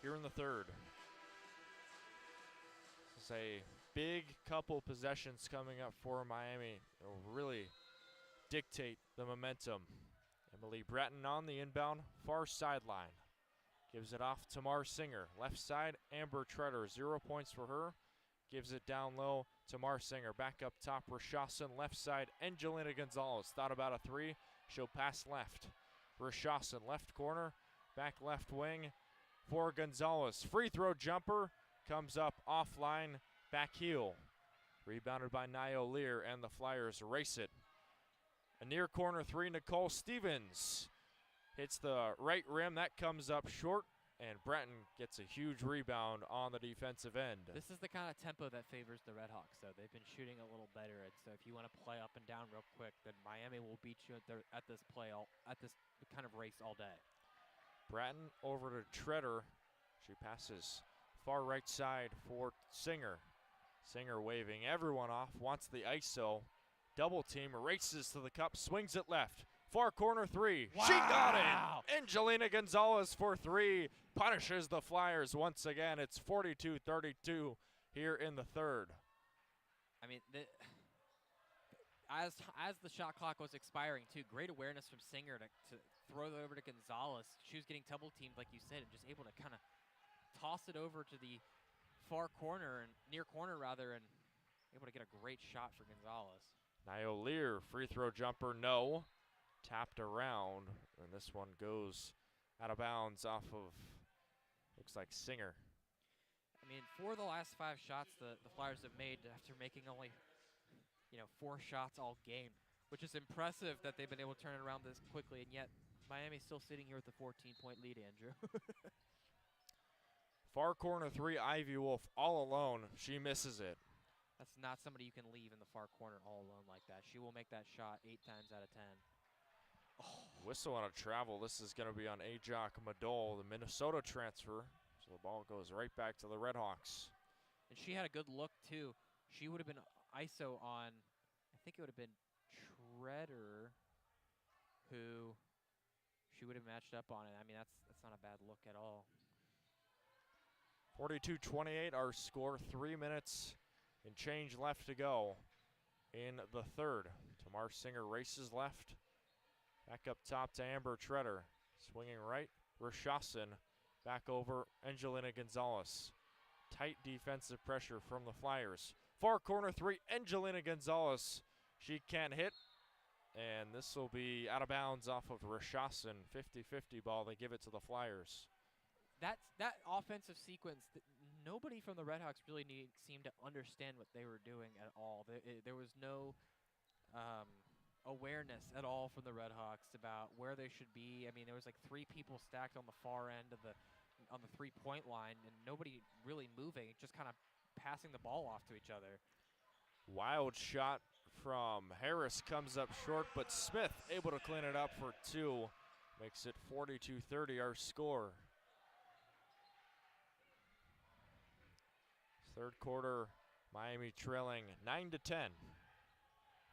here in the third. This is a big couple possessions coming up for Miami. It'll really dictate the momentum. Emily Bratton on the inbound, far sideline. Gives it off to Mar Singer. Left side, Amber Treader, 0 points for her. Gives it down low to Mar Singer. Back up top, Rashawson. Left side, Angelina Gonzalez. Thought about a three. She'll pass left. Rashawson, left corner. Back left wing for Gonzalez. Free throw jumper. Comes up offline. Back heel. Rebounded by Nio Lear, and the Flyers race it. A near corner three, Nicole Stevens. Hits the right rim. That comes up short. And Bratton gets a huge rebound on the defensive end. This is the kind of tempo that favors the RedHawks, though. They've been shooting a little better, and so if you want to play up and down real quick, then Miami will beat you at this kind of race all day. Bratton over to Treader. She passes far right side for Singer. Singer waving everyone off, wants the ISO. Double team, races to the cup, swings it left. Far corner three. Wow. She got it. Angelina Gonzalez for three. Punishes the Flyers once again. It's 42-32 here in the third. I mean, as the shot clock was expiring, too, great awareness from Singer to throw it over to Gonzalez. She was getting double teamed, like you said, and just able to kind of toss it over to the far corner, and near corner rather, and able to get a great shot for Gonzalez. Nio Lear, free throw jumper, no. Tapped around, and this one goes out of bounds off of, looks like Singer. I mean, for the last 5 shots the Flyers have made after making only, 4 shots all game, which is impressive that they've been able to turn it around this quickly, and yet Miami's still sitting here with a 14-point lead, Andrew. Far corner three, Ivy Wolf all alone. She misses it. That's not somebody you can leave in the far corner all alone like that. She will make that shot 8 times out of 10. Oh. Whistle on a travel. This is going to be on Ajok Madol, the Minnesota transfer. So the ball goes right back to the RedHawks. And she had a good look, too. She would have been ISO on, I think it would have been Treader, who she would have matched up on it. I mean, that's not a bad look at all. 42-28, our score. 3 minutes and change left to go in the third. Tamar Singer races left. Back up top to Amber Treader. Swinging right, Rashawson. Back over, Angelina Gonzalez. Tight defensive pressure from the Flyers. Far corner three, Angelina Gonzalez. She can't hit, and this will be out of bounds off of Rashawson. 50-50 ball, they give it to the Flyers. That offensive sequence, nobody from the RedHawks really seemed to understand what they were doing at all. There was no awareness at all from the RedHawks about where they should be. I mean, there was like 3 people stacked on the far end of on the 3-point line, and nobody really moving, just kind of passing the ball off to each other. Wild shot from Harris comes up short, but Smith able to clean it up for 2. Makes it 42-30 our score. Third quarter, Miami trailing 9-10.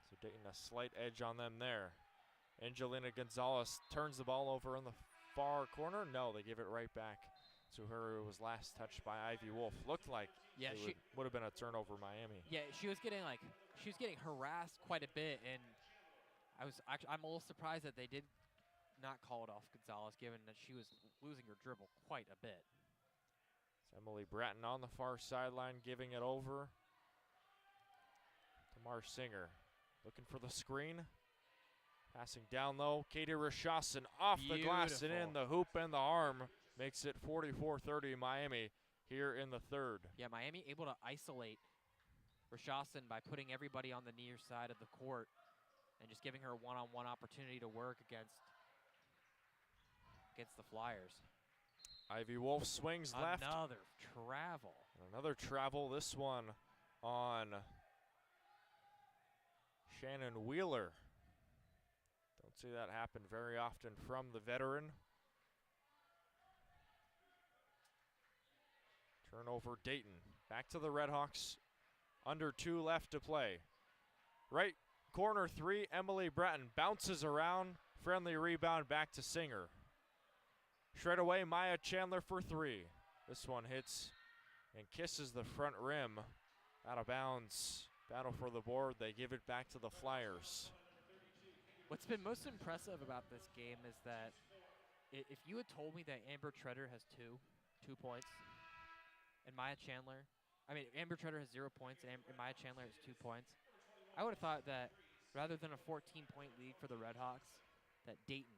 So Dayton a slight edge on them there. Angelina Gonzalez turns the ball over in the far corner. No, they give it right back to her who was last touched by Ivy Wolf. Looked like it would have been a turnover Miami. Yeah, she was getting harassed quite a bit, and I'm a little surprised that they did not call it off Gonzalez, given that she was losing her dribble quite a bit. It's Emily Bratton on the far sideline giving it over to Mar Singer. Looking for the screen. Passing down low. Katie Rashawson off the glass and in the hoop and the arm. Makes it 44-30 Miami here in the third. Yeah, Miami able to isolate Rashawson by putting everybody on the near side of the court and just giving her a one-on-one opportunity to work against the Flyers. Ivy Wolf swings left. Another travel. Another travel, this one on Shannon Wheeler. Don't see that happen very often from the veteran. Turnover Dayton. Back to the RedHawks Under 2 left to play. Right corner 3, Emily Breton bounces around. Friendly rebound back to Singer. Shred away, Maya Chandler for 3. This one hits and kisses the front rim. Out of bounds. Battle for the board. They give it back to the Flyers. What's been most impressive about this game is that if you had told me that Amber Treader has 2 points, and Maya Chandler, Amber Treader has 0 points, and Maya Chandler has 2 points, I would have thought that rather than a 14-point lead for the RedHawks, that Dayton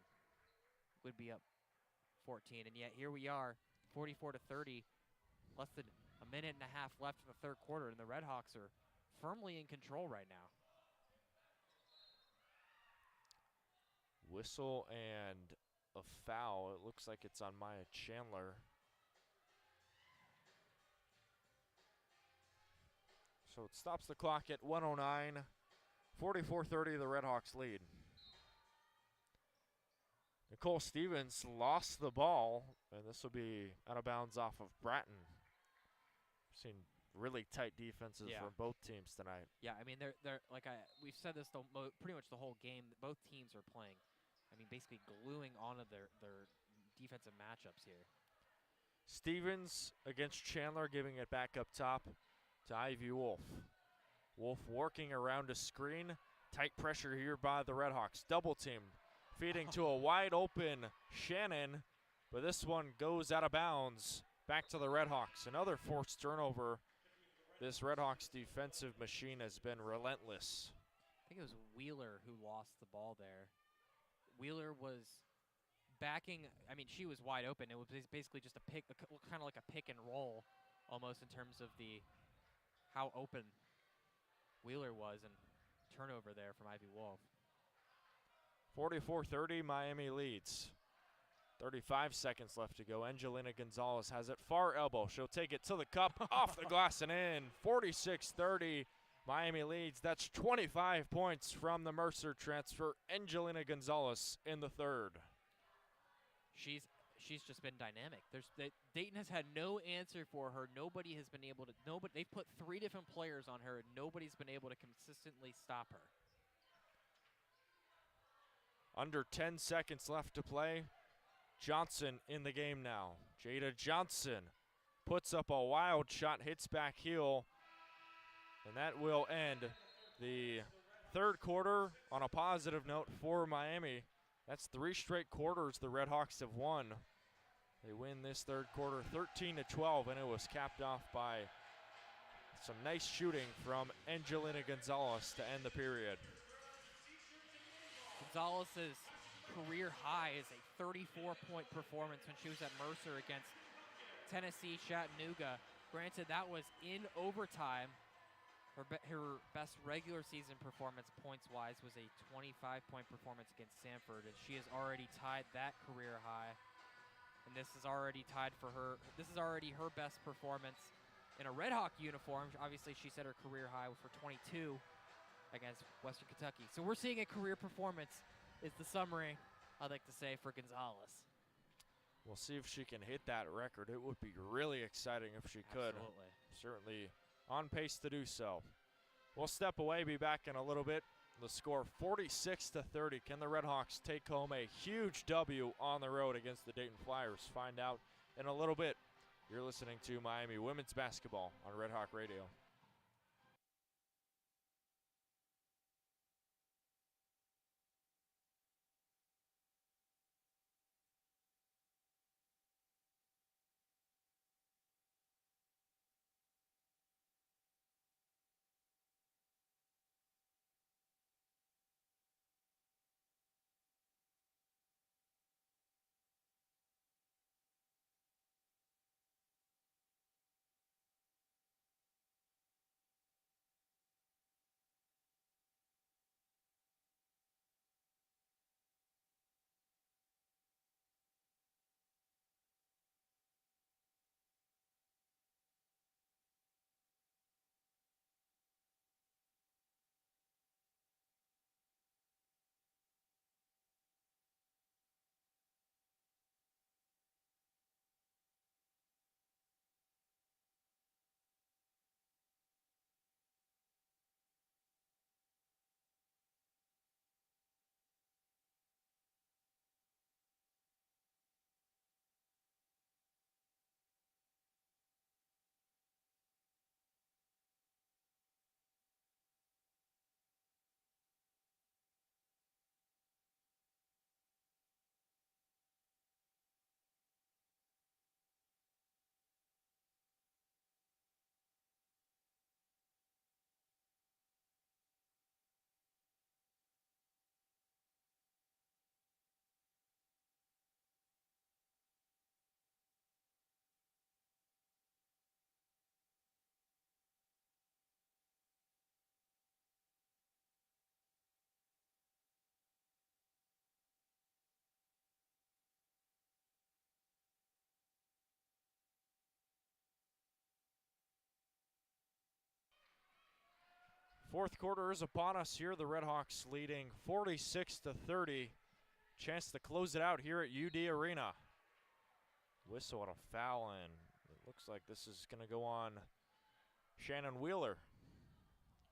would be up 14. And yet here we are, 44-30, less than a minute and a half left in the third quarter, and the RedHawks are firmly in control right now. Whistle and a foul. It looks like it's on Maya Chandler. So it stops the clock at 1:09. 44-30, the RedHawks lead. Nicole Stevens lost the ball, and this will be out of bounds off of Bratton. Seen really tight defenses from both teams tonight. Yeah, I mean, they're like we've said this pretty much the whole game. Both teams are playing, basically gluing onto their defensive matchups here. Stevens against Chandler, giving it back up top to Ivy Wolf. Wolf working around a screen. Tight pressure here by the RedHawks. Double team, feeding to a wide open Shannon, but this one goes out of bounds. Back to the RedHawks. Another forced turnover. This RedHawks defensive machine has been relentless. I think it was Wheeler who lost the ball there. Wheeler was backing. She was wide open. It was basically just a pick, kind of like a pick and roll, almost in terms of how open Wheeler was, and turnover there from Ivy Wolf. 44-30, Miami leads. 35 seconds left to go. Angelina Gonzalez has it far elbow. She'll take it to the cup, off the glass and in. 46-30, Miami leads. That's 25 points from the Mercer transfer. Angelina Gonzalez in the third. She's just been dynamic. Dayton has had no answer for her. Nobody has been able to. They've put 3 different players on her, and nobody's been able to consistently stop her. Under 10 seconds left to play. Johnson in the game now. Jada Johnson puts up a wild shot, hits back heel, and that will end the third quarter on a positive note for Miami. That's 3 straight quarters the RedHawks have won. They win this third quarter 13-12, and it was capped off by some nice shooting from Angelina Gonzalez to end the period. Gonzalez's career high is a 34-point performance when she was at Mercer against Tennessee Chattanooga. Granted, that was in overtime. Her best regular season performance points-wise was a 25-point performance against Sanford, and she has already tied that career high. And this is already tied for her. This is already her best performance in a RedHawk uniform. Obviously, she set her career high for 22 against Western Kentucky. So we're seeing a career performance is the summary, I'd like to say, for Gonzalez. We'll see if she can hit that record. It would be really exciting if she could. Absolutely. Certainly on pace to do so. We'll step away, be back in a little bit. The score 46-30. Can the RedHawks take home a huge W on the road against the Dayton Flyers? Find out in a little bit. You're listening to Miami Women's Basketball on RedHawk Radio. Fourth quarter is upon us here. The RedHawks leading 46-30. Chance to close it out here at UD Arena. Whistle and a foul, and it looks like this is going to go on Shannon Wheeler.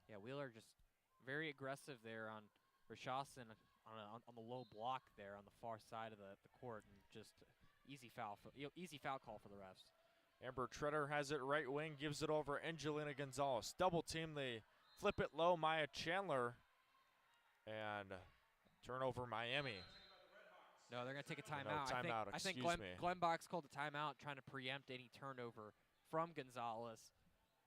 Yeah, Wheeler just very aggressive there on Rashawson on the low block there on the far side of the court, and just easy foul call for the refs. Amber Treader has it right wing, gives it over Angelina Gonzalez. Double team, they flip it low, Maya Chandler, and turnover Miami. No, they're going to take a No, timeout. timeout, I think excuse me. Glenn Box called a timeout trying to preempt any turnover from Gonzalez,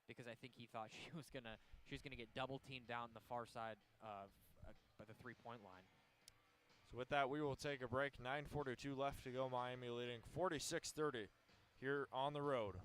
because I think he thought she was going to get double teamed down the far side by the three-point line. So with that, we will take a break. 9:42 left to go. Miami leading 46-30 here on the road.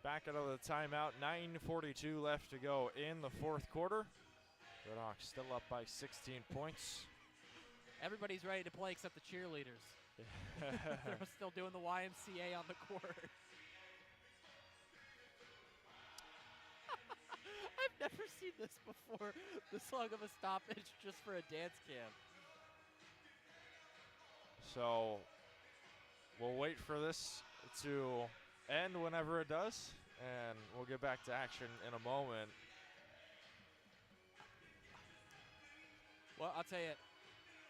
Back out of the timeout, 9:42 left to go in the fourth quarter. RedHawks still up by 16 points. Everybody's ready to play except the cheerleaders. They're still doing the YMCA on the court. I've never seen this before, this long of a stoppage just for a dance cam. So we'll wait for this to end whenever it does, and we'll get back to action in a moment. Well, I'll tell you,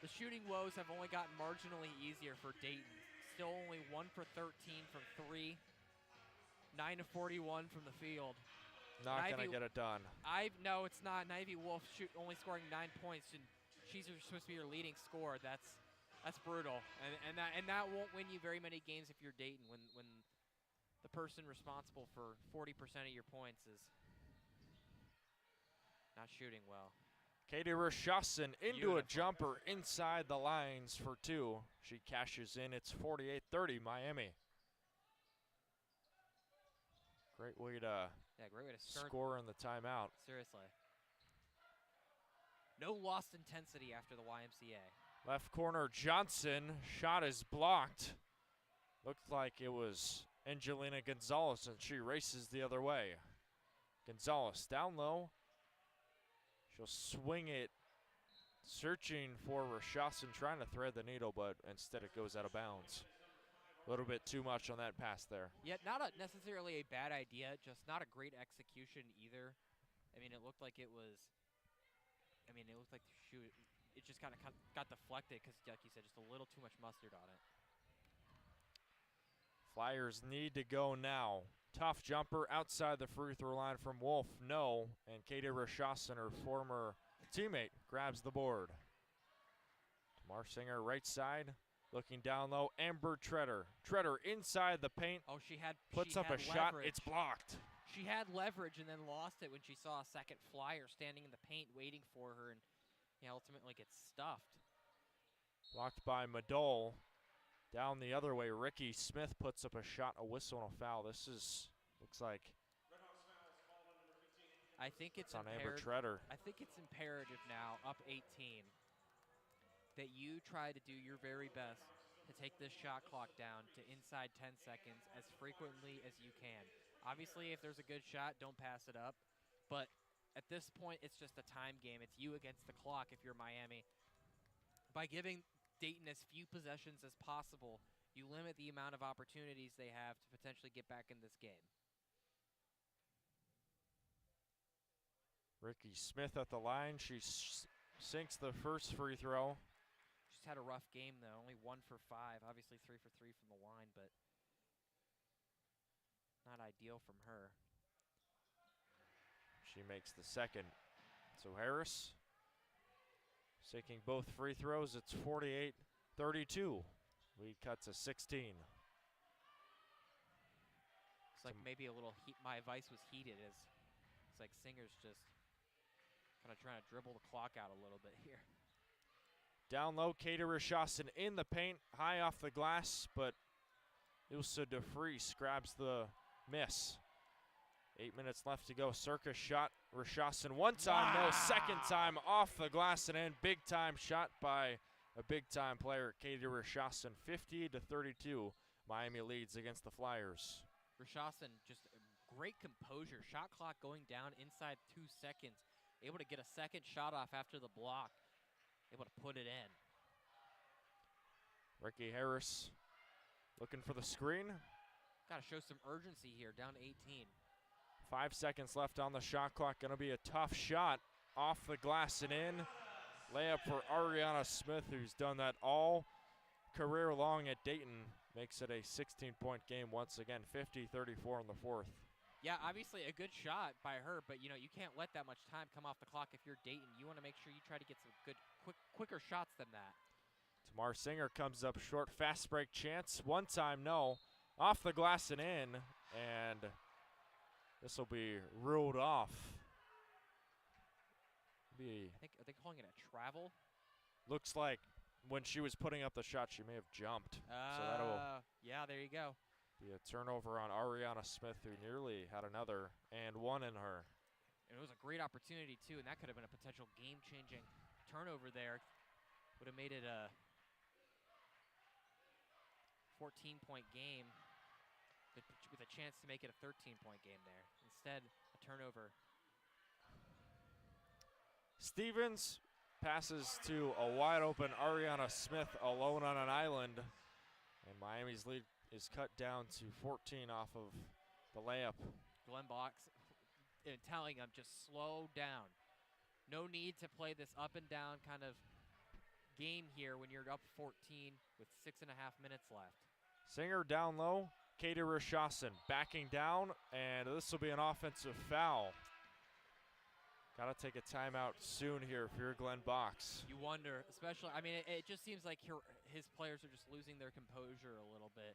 the shooting woes have only gotten marginally easier for Dayton. Still only 1 for 13 from 3, 9 of 41 from the field. Not going to get it done. No, it's not. Ivy Wolf only scoring 9 points, and she's supposed to be your leading scorer. That's brutal, and that won't win you very many games if you're Dayton when the person responsible for 40% of your points is not shooting well. Katie Rashawson into Beautiful. a jumper inside the lines for 2. She cashes in. It's 48-30 Miami. Great way to score in the timeout. Seriously. No lost intensity after the YMCA. Left corner Johnson, shot is blocked. Looked like it was Angelina Gonzalez, and she races the other way. Gonzalez down low. She'll swing it, searching for Rashawson, trying to thread the needle, but instead it goes out of bounds. A little bit too much on that pass there. Yeah, not necessarily a bad idea, just not a great execution either. I mean, it looked like it was. I mean, it looked like the shoot. It just kind of got deflected because, like you said, just a little too much mustard on it. Flyers need to go now. Tough jumper outside the free throw line from Wolf. No. And Katie Rashawson, her former teammate, grabs the board. Marsinger right side. Looking down low. Amber Treader. Treader inside the paint. Oh, puts up a leverage. shot. It's blocked. She had leverage and then lost it when she saw a second Flyer standing in the paint waiting for her, and ultimately gets stuffed. Blocked by Madole. Down the other way, Ricky Smith puts up a shot, a whistle, and a foul. This looks like RedHawks fouls called on number 15. I think it's on Amber imperative. Treader. I think it's imperative now, up 18, that you try to do your very best to take this shot clock down to inside 10 seconds as frequently as you can. Obviously, if there's a good shot, don't pass it up. But at this point, it's just a time game. It's you against the clock if you're Miami. By giving Dayton as few possessions as possible, you limit the amount of opportunities they have to potentially get back in this game. Ricky Smith at the line. She sinks the first free throw. She's had a rough game, though. Only 1 for 5. Obviously 3 for 3 from the line, but not ideal from her. She makes the second. So Harris sinking both free throws. It's 48-32. Lead cut to 16. It's like maybe a little heat. My advice was heated. It's like Singer's just kind of trying to dribble the clock out a little bit here. Down low, Katie Rishasson in the paint, high off the glass, but Ilsa DeFries grabs the miss. 8 minutes left to go. Circus shot. Rishasson one time, no, second time off the glass and in. Big time shot by a big time player, Katie Rishasson. 50-32. Miami leads against the Flyers. Rishasson just great composure. Shot clock going down inside 2 seconds. Able to get a second shot off after the block. Able to put it in. Ricky Harris looking for the screen. Got to show some urgency here, down 18. 5 seconds left on the shot clock. Going to be a tough shot off the glass and in. Layup for Ariana Smith, who's done that all career long at Dayton. Makes it a 16-point game once again, 50-34 in the fourth. Yeah, obviously a good shot by her, but you can't let that much time come off the clock if you're Dayton. You want to make sure you try to get some good, quicker shots than that. Tamar Singer comes up short, fast break chance. One time, no. Off the glass and in, and this will be ruled off. Are they calling it a travel? Looks like when she was putting up the shot, she may have jumped. So that'll yeah, there you go. be a turnover on Ariana Smith, who nearly had another and one in her. And it was a great opportunity, too, and that could have been a potential game-changing turnover there. Would have made it a 14-point game with a chance to make it a 13-point game there. Instead, a turnover. Stevens passes to a wide-open Ariana Smith alone on an island. And Miami's lead is cut down to 14 off of the layup. Glenn Box telling him just slow down. No need to play this up and down kind of game here when you're up 14 with 6.5 minutes left. Singer down low. Katie Rishasson backing down, and this will be an offensive foul. Got to take a timeout soon here if you're Glenn Box. You wonder, especially, I mean, it just seems like his players are just losing their composure a little bit.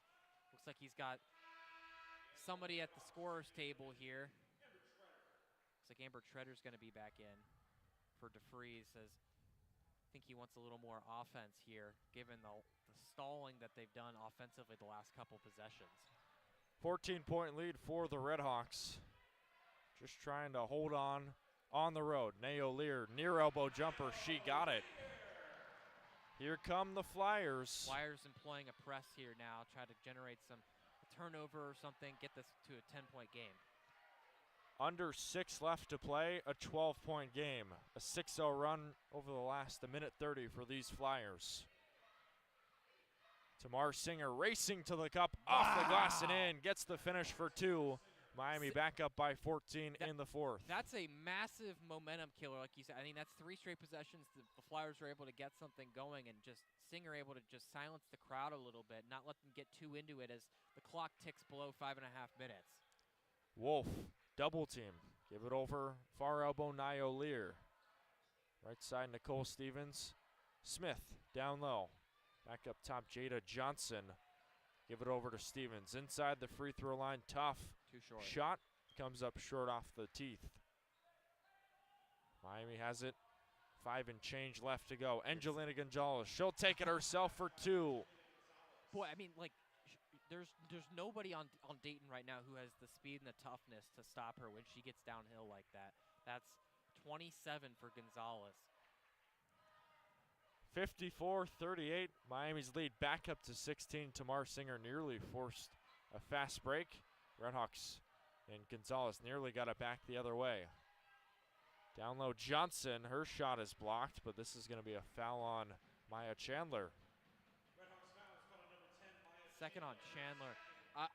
Looks like he's got somebody at the scorer's table here. Looks like Amber Treader's going to be back in for DeFries. I think he wants a little more offense here, given the stalling that they've done offensively the last couple possessions. 14-point lead for the RedHawks. Just trying to hold on the road. Nao Lear, near elbow jumper. She got it. Here come the Flyers. Flyers employing a press here now, try to generate a turnover or something, get this to a 10-point game. Under 6 left to play, a 12-point game. A 6-0 run over the last 1:30 for these Flyers. Tamar Singer racing to the cup, off the glass and in, gets the finish for 2. Miami back up by 14 in the fourth. That's a massive momentum killer, like you said. I mean, that's 3 straight possessions. The Flyers were able to get something going, and just Singer able to just silence the crowd a little bit, not let them get too into it as the clock ticks below 5.5 minutes. Wolf, double team. Give it over, far elbow, Nio Lear. Right side, Nicole Stevens. Smith, down low. Back up top, Jada Johnson. Give it over to Stevens. Inside the free throw line, tough. Too short. Shot comes up short off the teeth. Miami has it 5 and change left to go. Angelina Gonzalez, she'll take it herself for 2. Boy, I mean, like, there's nobody on Dayton right now who has the speed and the toughness to stop her when she gets downhill like that. That's 27 for Gonzalez. 54-38, Miami's lead back up to 16. Tamar Singer nearly forced a fast break. RedHawks and Gonzalez nearly got it back the other way. Down low, Johnson, her shot is blocked, but this is going to be a foul on Maya Chandler. Second on Chandler.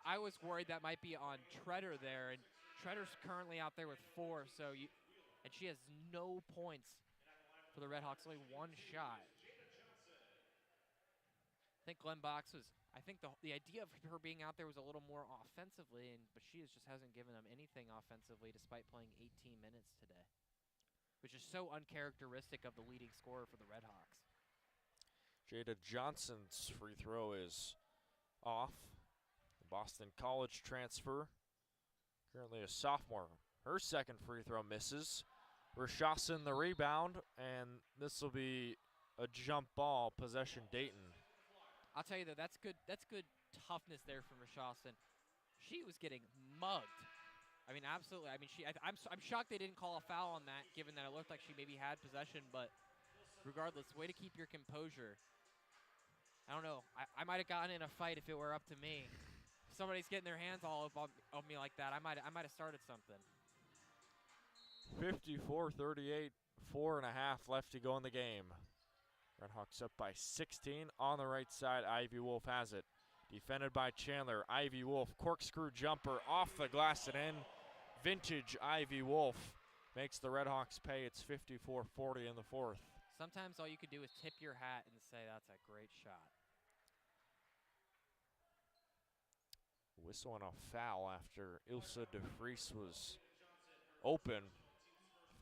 I was worried that might be on Treader there, and Treader's currently out there with 4, and she has no points for the RedHawks, only 1 shot. I think Glenn Box was, I think the idea of her being out there was a little more offensively, but she just hasn't given them anything offensively despite playing 18 minutes today, which is so uncharacteristic of the leading scorer for the RedHawks. Jada Johnson's free throw is off. The Boston College transfer, currently a sophomore. Her second free throw misses. Rashassin the rebound, and this will be a jump ball, possession Dayton. I'll tell you though, that's good toughness there from Rashassin. She was getting mugged. I mean, absolutely. I mean, I'm shocked they didn't call a foul on that, given that it looked like she maybe had possession. But regardless, way to keep your composure. I don't know. I might have gotten in a fight if it were up to me. If somebody's getting their hands all up on me like that, I might have started something. 54-38, 4.5 left to go in the game. RedHawks up by 16 on the right side. Ivy Wolf has it. Defended by Chandler. Ivy Wolf, corkscrew jumper off the glass and in. Vintage Ivy Wolf makes the RedHawks pay. It's 54-40 in the 4th. Sometimes all you could do is tip your hat and say, that's a great shot. Whistle on a foul after Ilsa DeFries was open.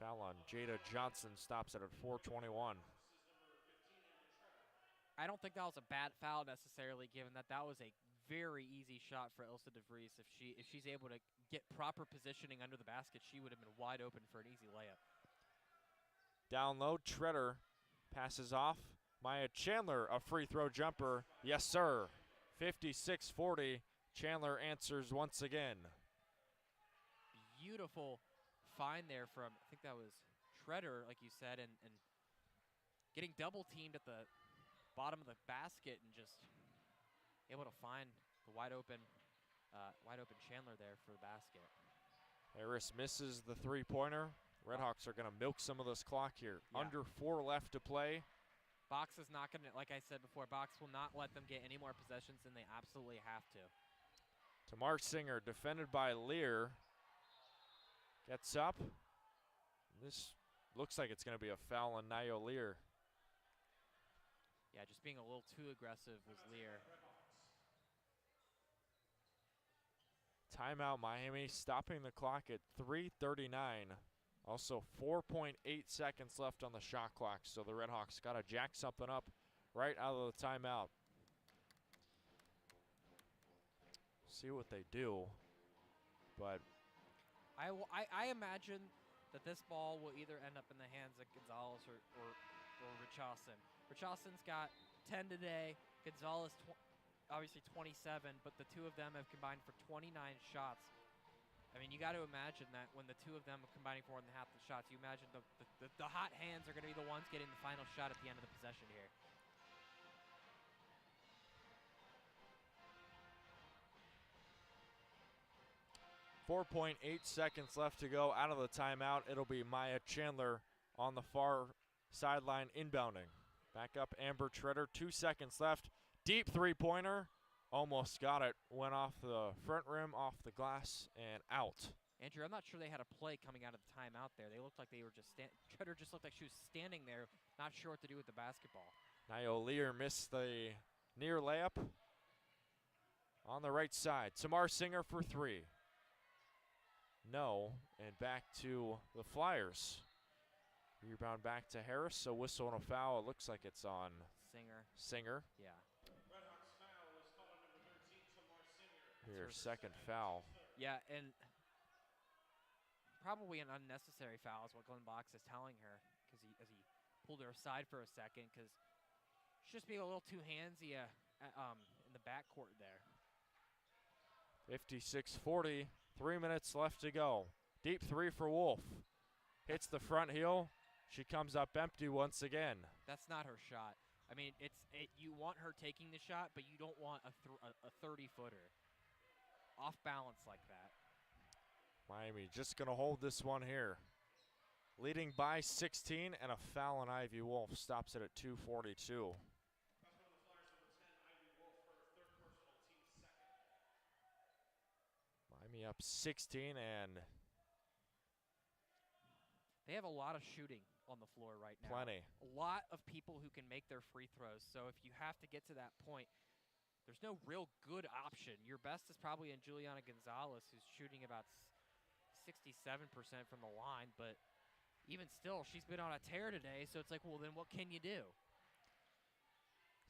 Foul on Jada Johnson stops it at 4:21. I don't think that was a bad foul necessarily, given that was a very easy shot for Ilsa DeVries. If she's able to get proper positioning under the basket, she would have been wide open for an easy layup. Down low, Treader passes off. Maya Chandler, a free throw jumper. Yes, sir. 56-40. Chandler answers once again. Beautiful find there from, I think that was Treader, like you said, and getting double teamed at the bottom of the basket and just able to find the wide open Chandler there for the basket. Harris misses the three-pointer. RedHawks are going to milk some of this clock here. Yeah. Under 4 left to play. Box is not going to, like I said before, Box will not let them get any more possessions than they absolutely have to. Tamar Singer, defended by Lear, gets up. This looks like it's going to be a foul on Nayo Lear. Yeah, just being a little too aggressive was Lear. Timeout Miami, stopping the clock at 3:39. Also 4.8 seconds left on the shot clock, so the RedHawks got to jack something up right out of the timeout. See what they do, but I imagine that this ball will either end up in the hands of Gonzalez or Richardson. Richardson's got 10 today. Gonzalez obviously 27, but the two of them have combined for 29 shots. I mean, you got to imagine that when the two of them are combining for more than half the shots, you imagine the hot hands are going to be the ones getting the final shot at the end of the possession here. .8 seconds left to go out of the timeout. It'll be Maya Chandler on the far sideline inbounding. Back up Amber Treader, 2 seconds left. Deep three-pointer, almost got it. Went off the front rim, off the glass, and out. Andrew, I'm not sure they had a play coming out of the timeout there. They looked like they were just Treader just looked like she was standing there, not sure what to do with the basketball. Nayo Lear missed the near layup on the right side. Tamar Singer for 3. No, and back to the Flyers. Rebound back to Harris, so whistle and a foul. It looks like it's on Singer. Yeah. RedHawks foul is called on number 13, Tamar Singer. Here, second foul. Yeah, and probably an unnecessary foul is what Glenn Box is telling her, because as he pulled her aside for a second because she's just being a little too handsy in the backcourt there. 56-40, 3 minutes left to go. Deep three for Wolf. Hits the front heel. She comes up empty once again. That's not her shot. I mean, you want her taking the shot, but you don't want a 30-footer off balance like that. Miami just going to hold this one here. Leading by 16, and a foul on Ivy Wolf stops it at 2:42. Miami up 16, and they have a lot of shooting on the floor right now. plenty. A lot of people who can make their free throws. So if you have to get to that point, there's no real good option. Your best is probably in Juliana Gonzalez, who's shooting about 67% from the line. But even still, she's been on a tear today. So it's like, well, then what can you do?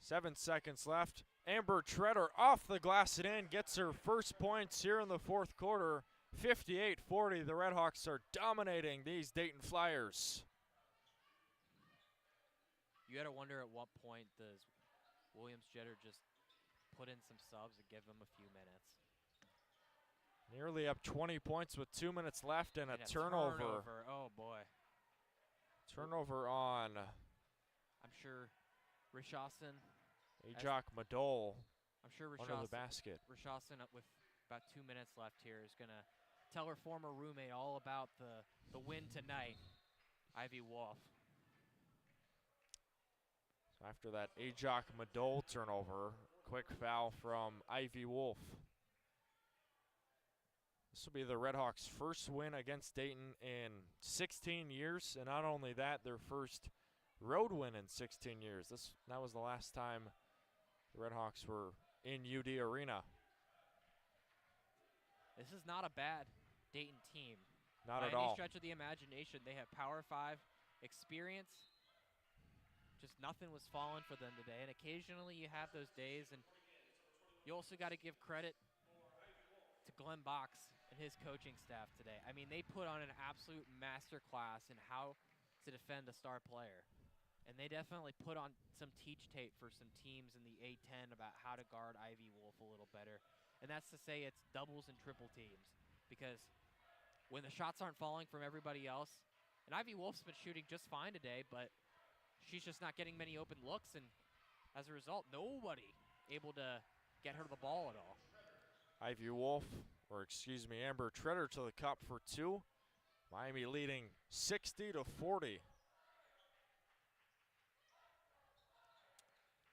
7 seconds left. Amber Treader off the glass and in, gets her first points here in the fourth quarter. 58-40, the RedHawks are dominating these Dayton Flyers. You got to wonder at what point does Williams-Jeter just put in some subs and give them a few minutes. Nearly up 20 points with 2 minutes left and a turnover. Oh, boy. Turnover on, I'm sure Richardson. Ajak Madol I'm sure under the basket. Richardson, with about 2 minutes left here, is going to tell her former roommate all about the win tonight, Ivy Wolf. So after that Ajak Madol turnover, quick foul from Ivy Wolf. This will be the RedHawks' first win against Dayton in 16 years, and not only that, their first road win in 16 years. That was the last time the RedHawks were in UD Arena. This is not a bad Dayton team. Not By at any all. stretch of the imagination, they have Power 5 experience. Just nothing was falling for them today, and occasionally you have those days, and you also got to give credit to Glenn Box and his coaching staff today. I mean, they put on an absolute masterclass in how to defend a star player. And they definitely put on some teach tape for some teams in the A-10 about how to guard Ivy Wolf a little better. And that's to say it's doubles and triple teams. Because when the shots aren't falling from everybody else, and Ivy Wolf's been shooting just fine today, but she's just not getting many open looks. And as a result, nobody able to get her the ball at all. Ivy Wolf, or excuse me, Amber Treader to the cup for two. Miami leading 60-40.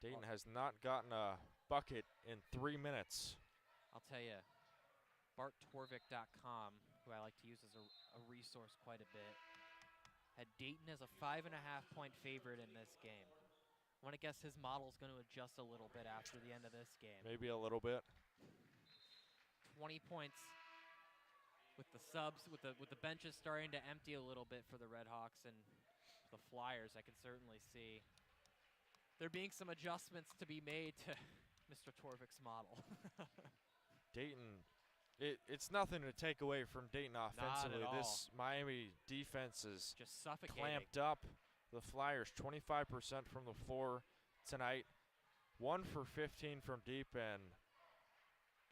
Dayton has not gotten a bucket in 3 minutes. I'll tell you, BartTorvik.com, who I like to use as a resource quite a bit, had Dayton as a 5.5-point favorite in this game. I want to guess his model is going to adjust a little bit after the end of this game. Maybe a little bit. 20 points with the subs, with the benches starting to empty a little bit for the RedHawks and the Flyers. I can certainly see there being some adjustments to be made to Mr. Torvik's model. Dayton, it's nothing to take away from Dayton offensively. Not at all. This Miami defense is Just suffocating. clamped up. The Flyers 25% from the floor tonight, 1 for 15 from deep, and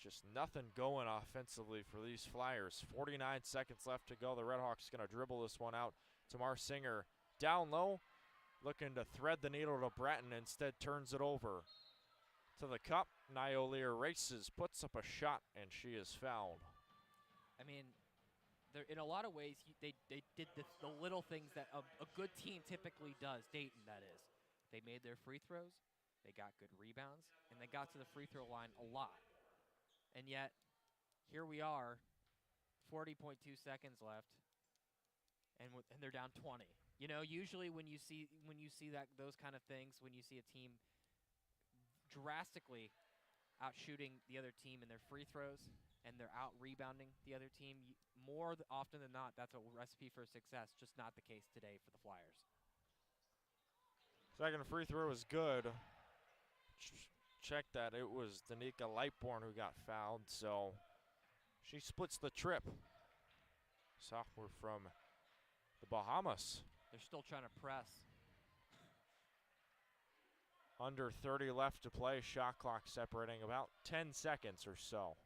just nothing going offensively for these Flyers. 49 seconds left to go. The RedHawks going to dribble this one out. Tamar Singer down low, looking to thread the needle to Bratton. Instead turns it over to the cup. Nyolier races, puts up a shot, and she is fouled. I mean, in a lot of ways, they did the little things that a good team typically does, Dayton that is. They made their free throws, they got good rebounds, and they got to the free throw line a lot. And yet, here we are, 40.2 seconds left, and they're down 20. You know, usually when you see those kind of things, when you see a team drastically out shooting the other team in their free throws, and they're out rebounding the other team, more often than not, that's a recipe for success. Just not the case today for the Flyers. Second free throw is good. Check that. It was Danica Lightborn who got fouled, so she splits the trip. Sophomore from the Bahamas. They're still trying to press Under 30 left to play. Shot clock separating about 10 seconds or so.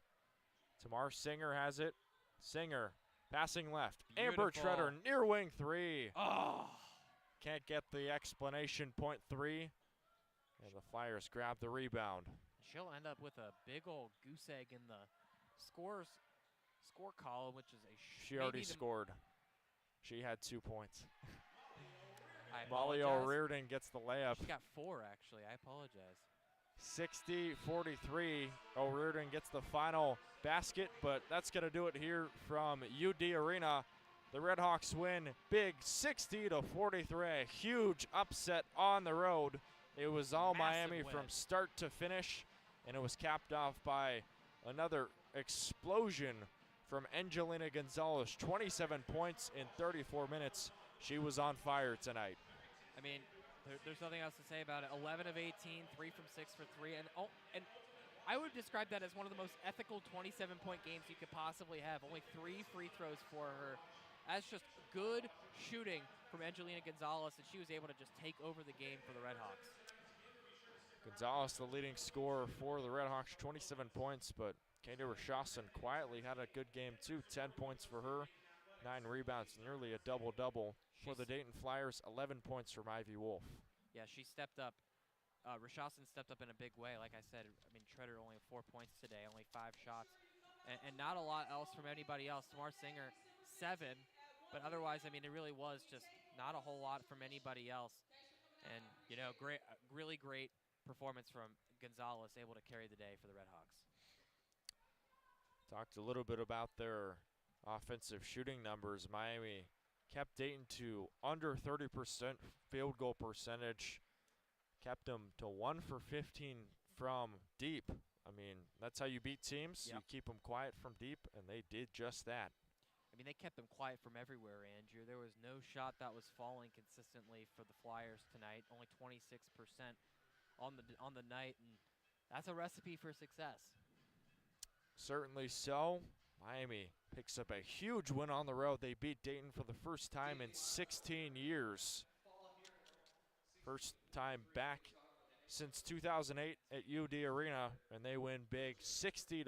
Tamar Singer has it. Singer passing left. Amber Beautiful. Treader near wing three. Oh, Can't get the explanation. Point three. And the Flyers grab the rebound. she'll end up with a big old goose egg in the score column, which is She already scored. She had 2 points. I Molly apologize. O'Riordan gets the layup. She got 4, actually. I apologize. 60-43. O'Riordan gets the final basket, but that's going to do it here from UD Arena. The RedHawks win big 60-43. A huge upset on the road. It was all Massive Miami win. from start to finish, and it was capped off by another explosion from Angelina Gonzalez. 27 points in 34 minutes. She was on fire tonight. I mean, there's nothing else to say about it. 11 of 18, 3 from 6 for 3. And I would describe that as one of the most ethical 27-point games you could possibly have. Only 3 free throws for her. That's just good shooting from Angelina Gonzalez, and she was able to just take over the game for the RedHawks. Gonzalez, the leading scorer for the RedHawks, 27 points, but Katie Rashassan quietly had a good game too. 10 points for her, 9 rebounds, nearly a double-double for the Dayton Flyers. 11 points from Ivy Wolf. Yeah, she stepped up. Rashassan stepped up in a big way. Like I said, I mean, Treader only 4 points today, only 5 shots, and not a lot else from anybody else. Tamar Singer, 7, but otherwise, I mean, it really was just not a whole lot from anybody else. And, you know, really great performance from Gonzalez, able to carry the day for the RedHawks. Talked a little bit about their offensive shooting numbers. Miami kept Dayton to under 30% field goal percentage. Kept them to 1 for 15 from deep. I mean, that's how you beat teams. Yep. You keep them quiet from deep, and they did just that. I mean, they kept them quiet from everywhere, Andrew. There was no shot that was falling consistently for the Flyers tonight. Only 26% on the night, and that's a recipe for success. Certainly so. Miami picks up a huge win on the road. They beat Dayton for the first time in 16 years. First time back since 2008 at UD Arena, and they win big 60-43.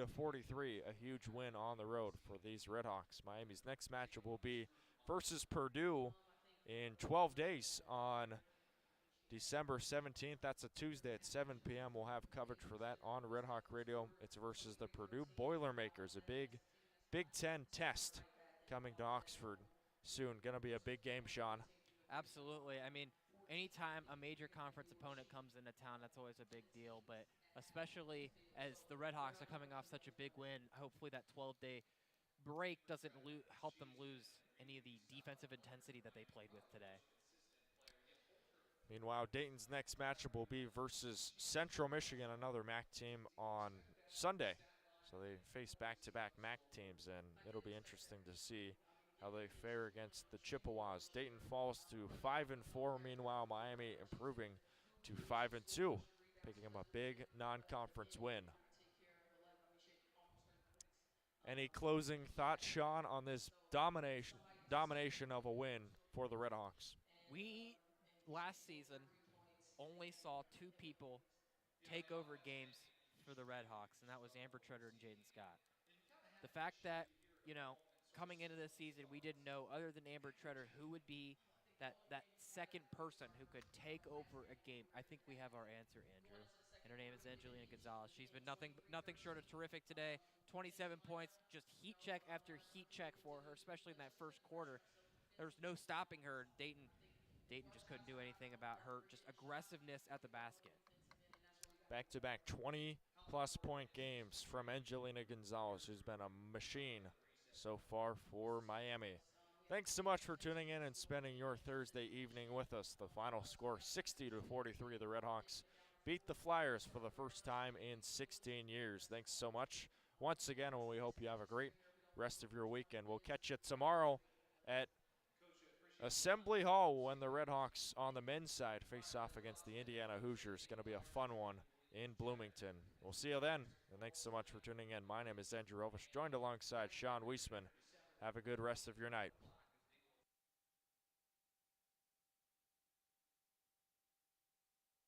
A huge win on the road for these RedHawks. Miami's next matchup will be versus Purdue in 12 days on December 17th. That's a Tuesday at 7 p.m. We'll have coverage for that on RedHawk Radio. It's versus the Purdue Boilermakers, a big Big Ten test coming to Oxford soon. Going to be a big game, Sean. Absolutely. I mean, anytime a major conference opponent comes into town, that's always a big deal. But especially as the RedHawks are coming off such a big win, hopefully that 12-day break doesn't help them lose any of the defensive intensity that they played with today. Meanwhile, Dayton's next matchup will be versus Central Michigan, another MAC team, on Sunday. So they face back-to-back MAC teams, and it'll be interesting to see how they fare against the Chippewas. Dayton falls to 5-4. Meanwhile, Miami improving to 5-2, picking up a big non-conference win. Any closing thoughts, Sean, on this domination of a win for the RedHawks? We, last season, only saw 2 people take over games for the RedHawks, and that was Amber Treader and Jaden Scott. The fact that, you know, coming into this season, we didn't know, other than Amber Treader, who would be that second person who could take over a game. I think we have our answer, Andrew, and her name is Angelina Gonzalez. She's been nothing short of terrific today. 27 points, just heat check after heat check for her, especially in that first quarter. There was no stopping her. Dayton just couldn't do anything about her just aggressiveness at the basket. Back-to-back 20-plus point games from Angelina Gonzalez, who's been a machine so far for Miami. Thanks so much for tuning in and spending your Thursday evening with us. The final score, 60-43. The RedHawks beat the Flyers for the first time in 16 years. Thanks so much once again, and we hope you have a great rest of your weekend. We'll catch you tomorrow at Assembly Hall when the RedHawks on the men's side face off against the Indiana Hoosiers. Going to be a fun one in Bloomington. We'll see you then, and thanks so much for tuning in. My name is Andrew Relvas, joined alongside Sean Wiesemann. Have a good rest of your night.